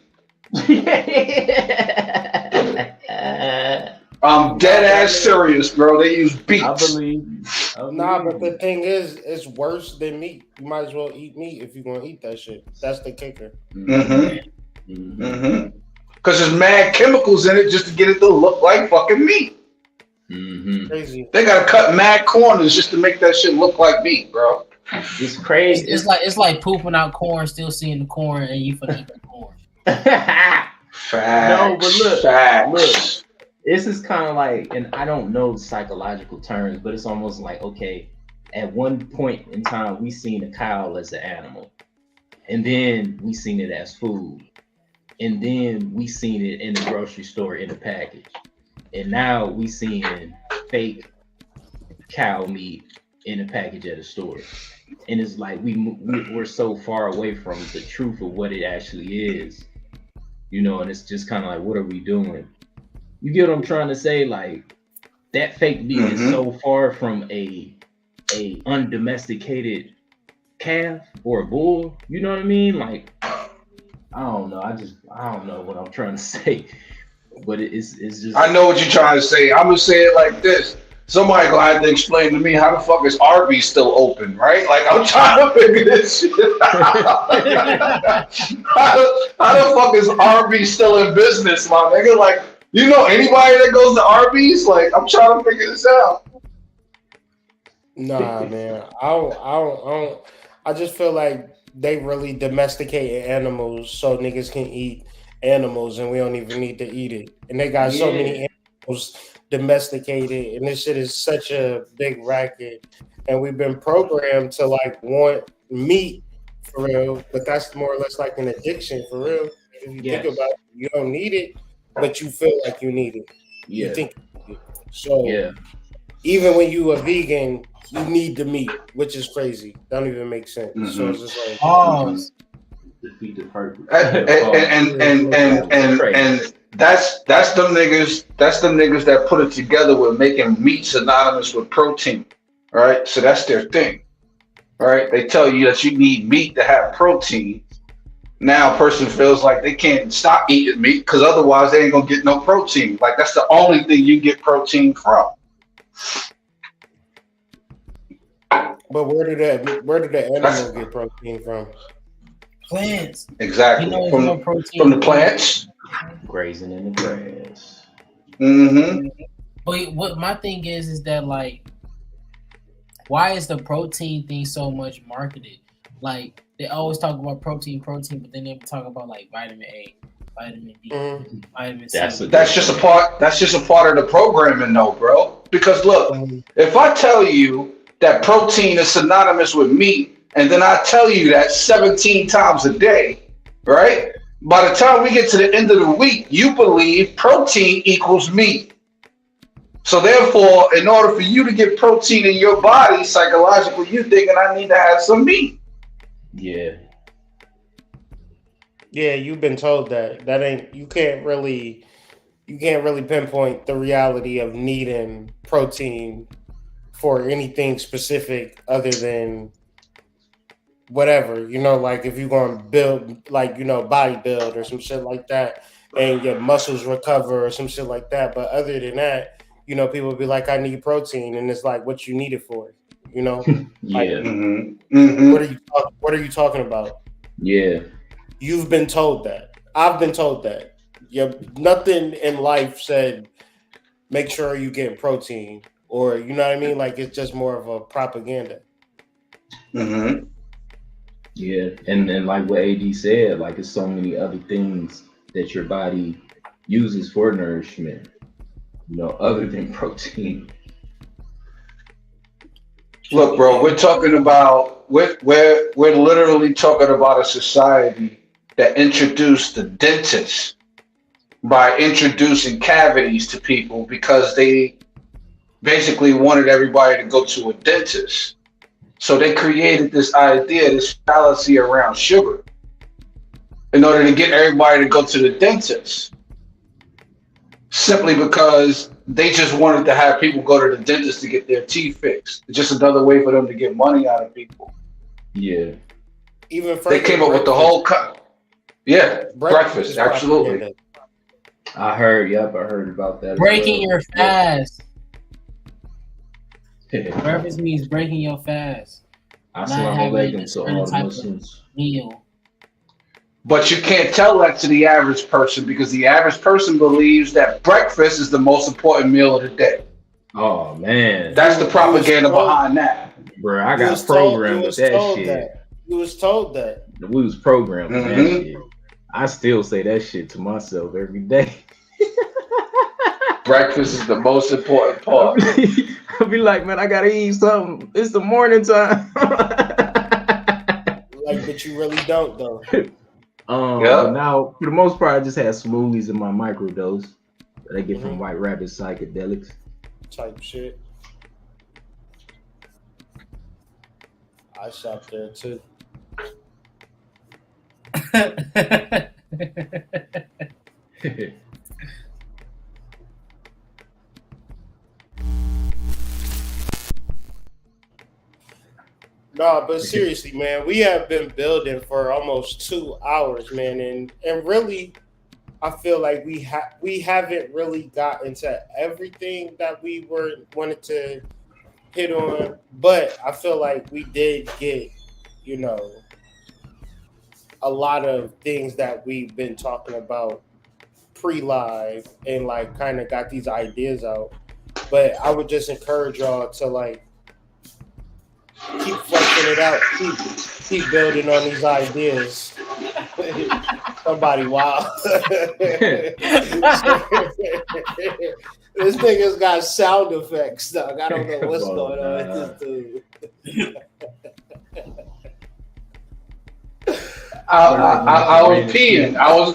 I'm dead ass serious, bro. They use beets. I believe. Nah, but the thing is, it's worse than meat. You might as well eat meat if you're gonna eat that shit. That's the kicker. Because there's mad chemicals in it just to get it to look like fucking meat. Crazy. They gotta cut mad corners just to make that shit look like meat, bro. It's crazy. It's like pooping out corn, still seeing the corn, and you finna eat the corn. Facts. No, but look, Facts. This is kind of like, and I don't know psychological terms, but it's almost like, okay, at one point in time, we seen a cow as an animal, and then we seen it as food, and then we seen it in the grocery store in a package, and now we seeing fake cow meat in a package at a store. And it's like we're so far away from the truth of what it actually is, you know, and it's just kind of like, what are we doing? You get what I'm trying to say? Like, that fake meat is so far from a undomesticated calf or a bull. You know what I mean? Like, I don't know. I don't know what I'm trying to say, but it's just. I know what you're trying to say. I'm gonna say it like this. Somebody gonna have to explain to me how the fuck is Arby's still open, right? Like, I'm trying to figure this shit out. How the fuck is Arby's still in business, my nigga? Like, you know anybody that goes to Arby's? Like, I'm trying to figure this out. Nah, man. I don't. I just feel like they really domesticated animals so niggas can eat animals and we don't even need to eat it. And they got so many animals domesticated, and this shit is such a big racket. And we've been programmed to like want meat for real, but that's more or less like an addiction for real. If you think about it, you don't need it, but you feel like you need it. You think so. Even when you a vegan, you need the meat, which is crazy. Don't even make sense. So it's just like defeat the purpose. And that's them niggas. That's the niggas that put it together with making meat synonymous with protein. All right, so that's their thing. All right, they tell you that you need meat to have protein. Now a person feels like they can't stop eating meat because otherwise they ain't gonna get no protein. Like, that's the only thing you get protein from. But where did the animal get protein from? Plants. Exactly. You know, from the plants. Grazing in the grass. But what my thing is that, like, why is the protein thing so much marketed? Like they always talk about protein, but then they talk about like vitamin A, vitamin D, Mhm. vitamin C. That's just a part. That's just a part of the programming, though, bro. Because look, Mhm. if I tell you that protein is synonymous with meat, and then I tell you that 17 times a day, right? By the time we get to the end of the week, you believe protein equals meat. So therefore, in order for you to get protein in your body, psychologically, you thinking I need to have some meat. Yeah. Yeah, you've been told that ain't you can't really pinpoint the reality of needing protein for anything specific other than whatever, like if you're going to build, like, body build or some shit like that, and your muscles recover or some shit like that. But other than that, people be like, I need protein. And it's like, what you need it for, like, Yeah. Mm-hmm. Mm-hmm. what are you talking about? Yeah. You've been told that. I've been told that. Nothing in life said, make sure you get protein, or, you know what I mean? Like, it's just more of a propaganda. Mm-hmm. Yeah. And like what AD said, like it's so many other things that your body uses for nourishment, other than protein. Look, bro, we're literally talking about a society that introduced the dentist by introducing cavities to people because they basically wanted everybody to go to a dentist. So they created this idea, this fallacy around sugar in order to get everybody to go to the dentist. Simply because they just wanted to have people go to the dentist to get their teeth fixed. It's just another way for them to get money out of people. Yeah. Even They further, came up with the whole breakfast, is absolutely. propaganda. I heard about that. Breaking as your fast. well. Breakfast means breaking your fast. Not Assalamu having alaikum a to certain all the type of Muslims. meal. But you can't tell that to the average person because the average person believes that breakfast is the most important meal of the day. Oh man, That's the You was propaganda told, behind that. bro, I you got was told, you programmed with was that told shit. that. You was told that. We was programmed with that Hmm. shit. I still say that shit to myself every day. Breakfast is the most important I'll part. be like, man, I gotta eat something. It's the morning time. Like, but you really don't, though. But Yeah. now for the most part, I just had smoothies in my microdose that I get from Mhm. White Rabbit Psychedelics. Type shit. I shop there too. Nah, but seriously, man, we have been building for almost 2 hours, man, and really, I feel like we haven't really got into everything that we wanted to hit on, but I feel like we did get, you know, a lot of things that we've been talking about pre-live and like kind of got these ideas out. But I would just encourage y'all to like keep fleshing it out, keep building on these ideas. Somebody wow. This nigga's got sound effects, dog. I don't know what's going on with this dude. I was peeing. I was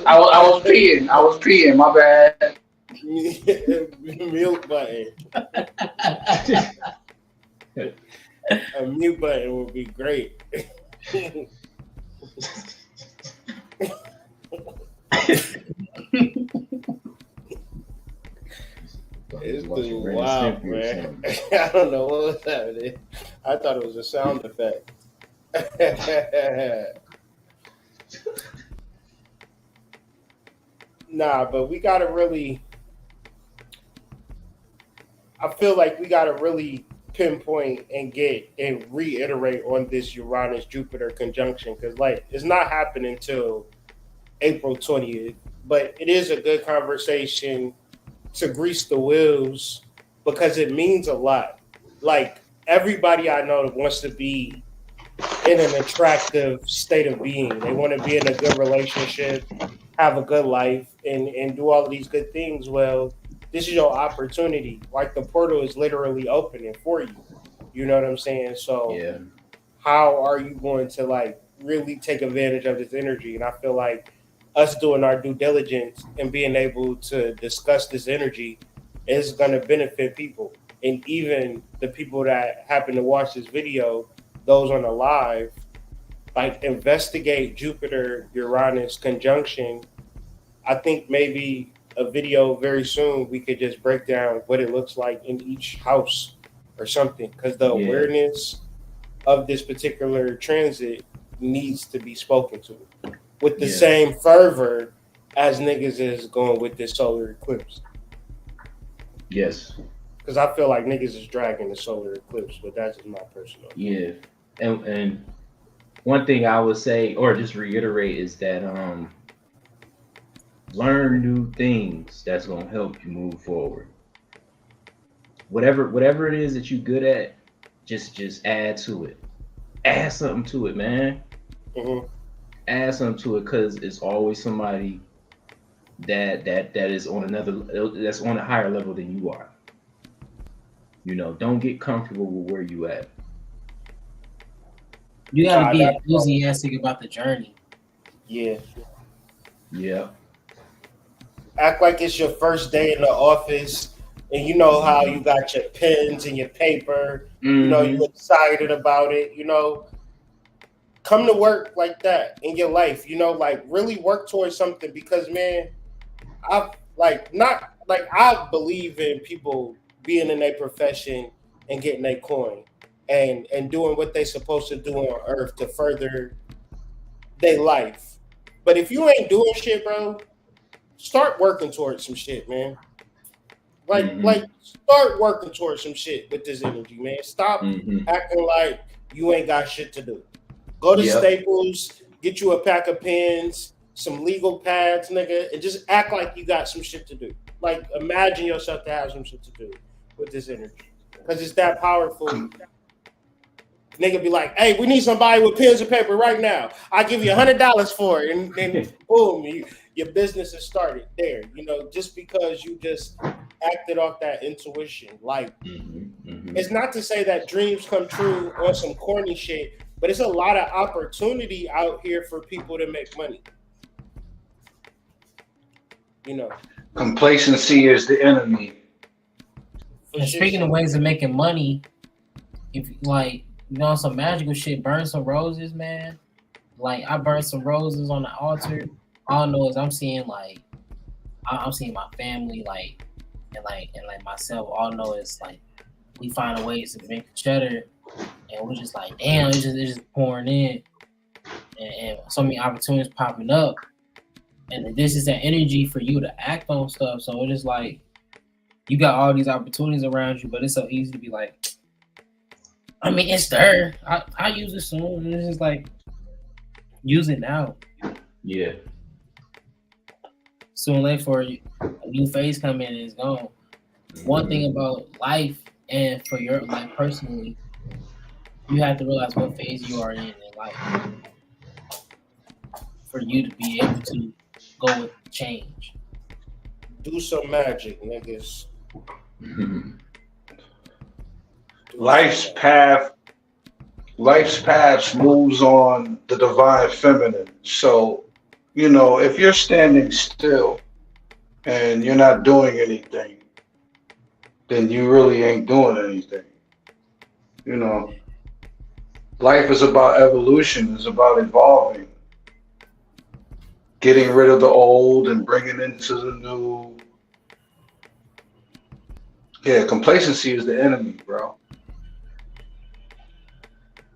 peeing. I was peeing. My bad. Mute button. A mute button would be great. It's dude, wow, man. I don't know what was happening. I thought it was a sound effect. Nah, but we gotta really. I feel like we gotta really pinpoint and reiterate on this Uranus Jupiter conjunction because like it's not happening until April 20th, but it is a good conversation to grease the wheels because it means a lot. Like everybody I know wants to be in an attractive state of being. They want to be in a good relationship, have a good life, and do all of these good things. Well, this is your opportunity. Like the portal is literally opening for you. You know what I'm saying? So Yeah. how are you going to like really take advantage of this energy? And I feel like us doing our due diligence and being able to discuss this energy is going to benefit people. And even the people that happen to watch this video, those on the live, like investigate Jupiter Uranus conjunction. I think maybe a video very soon we could just break down what it looks like in each house or something, because the Yeah. awareness of this particular transit needs to be spoken to with the Yeah. same fervor as niggas is going with this solar eclipse. Yes. Because I feel like niggas is dragging the solar eclipse, but that's just my personal opinion. Yeah. And one thing I would say, or just reiterate, is that learn new things that's gonna help you move forward. Whatever it is that you're good at, just add to it. Add something to it, man. Mm-hmm. Add something to it, because it's always somebody that is on that's on a higher level than you are. You know, don't get comfortable with where you at. You gotta be enthusiastic about the journey. Yeah. Yeah. Act like it's your first day in the office, and you know how you got your pens and your paper. You know, you're excited about it. You know, come to work like that in your life. You know, like really work towards something, because man, I believe in people being in their profession and getting their coin and doing what they supposed to do on earth to further their life. But if you ain't doing shit, bro, start working towards some shit, man. Like start working towards some shit with this energy, man. Stop acting like you ain't got shit to do. Go to Staples, get you a pack of pens, some legal pads, nigga, and just act like you got some shit to do. Like imagine yourself to have some shit to do with this energy, because it's that powerful. Nigga be like, hey, we need somebody with pens and paper right now. I give you $100 for it, and boom, your business is started there. You know, just because you just acted off that intuition. Like, it's not to say that dreams come true on some corny shit, but it's a lot of opportunity out here for people to make money. You know, complacency is the enemy. And speaking of ways of making money, if like you know some magical shit, burn some roses, man. Like I burned some roses on the altar. All I know is I'm seeing my family and myself. All I know is like we find ways to make cheddar, and we're just like, damn, it's just pouring in, and so many opportunities popping up, and this is that energy for you to act on stuff. So it's just like you got all these opportunities around you, but it's so easy to be like, I mean, it's there. I use it soon. And it's just like, use it now. Yeah. Soon or late for a new phase come in and it's gone. One thing about life and for your life personally, you have to realize what phase you are in life for you to be able to go with change. Do some magic, niggas. Life's path moves on the divine feminine. So, you know, if you're standing still and you're not doing anything, then you really ain't doing anything. You know, life is about evolution, it's about evolving, getting rid of the old and bringing into the new. Yeah, complacency is the enemy, bro.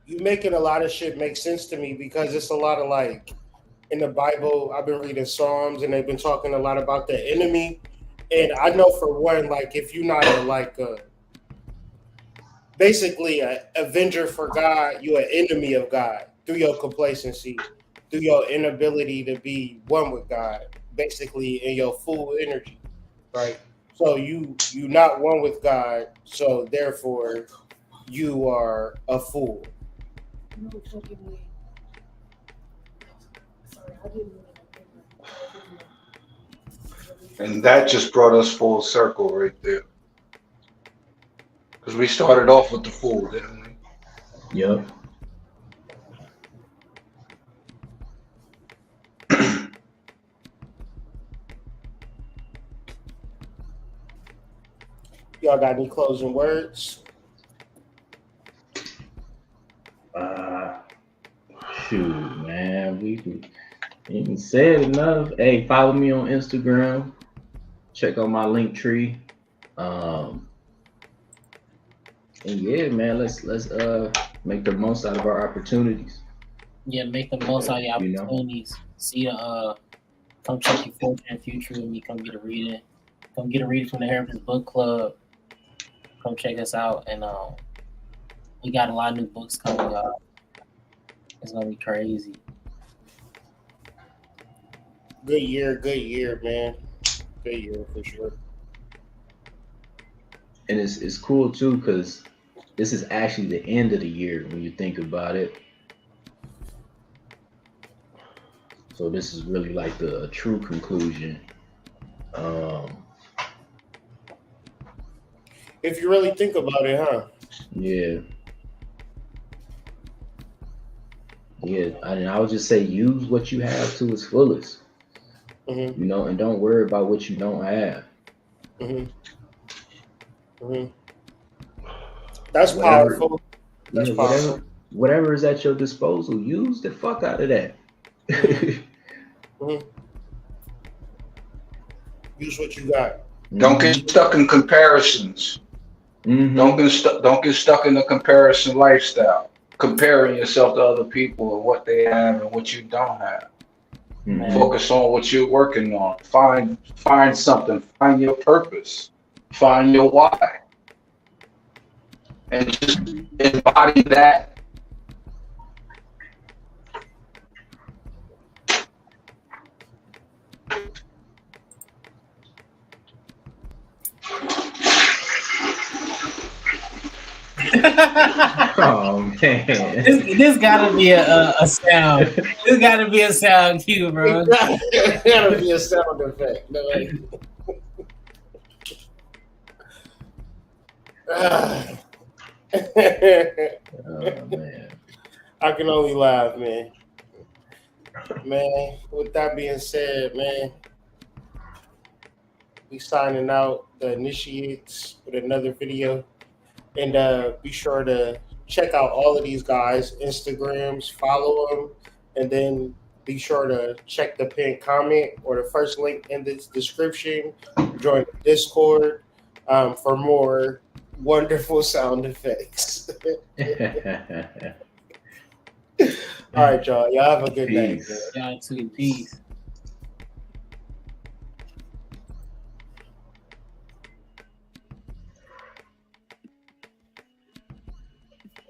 You making a lot of shit make sense to me, because it's a lot of like in the Bible. I've been reading Psalms and they've been talking a lot about the enemy. And I know for one, like if you're not basically an avenger for God, you're an enemy of God through your complacency, through your inability to be one with God, basically in your full energy, right? So you not one with God, so therefore you are a fool. And that just brought us full circle right there. Because we started off with the fool, didn't we? Yep. Y'all got any closing words? Shoot, man, we ain't said enough. Hey, follow me on Instagram. Check out my link tree. And yeah, man, let's make the most out of our opportunities. Yeah, make the most out of your You know? opportunities. See, come check your fortune and future with me. Come get a reading. Come get a reading from the Heralding Book Club. Come check us out, and we got a lot of new books coming up. It's gonna be crazy. Good year, man. Good year for sure. And it's cool too because this is actually the end of the year when you think about it. So this is really like the true conclusion. If you really think about it, huh? Yeah. Yeah, I would just say use what you have to its fullest, Mm-hmm. you know, and don't worry about what you don't have. Mm-hmm. Mm-hmm. That's Whatever, powerful. That's yeah, powerful. whatever is at your disposal, use the fuck out of that. Mm-hmm. Use what you got. Don't get stuck in comparisons. Mm-hmm. Don't get stuck in the comparison lifestyle. Comparing yourself to other people and what they have and what you don't have. Mm-hmm. Focus on what you're working on. Find something. Find your purpose. Find your why. And just embody that. Oh man, This gotta be a sound. This gotta be a sound cue, bro. It gotta be a sound effect. No, like, oh man. I can only laugh, man. Man, with that being said, man, we signing out the initiates with another video. And be sure to check out all of these guys' Instagrams, follow them, and then be sure to check the pinned comment or the first link in the description. Join the Discord for more wonderful sound effects. All right, y'all. Y'all have a good night. Peace. Y'all too. Peace.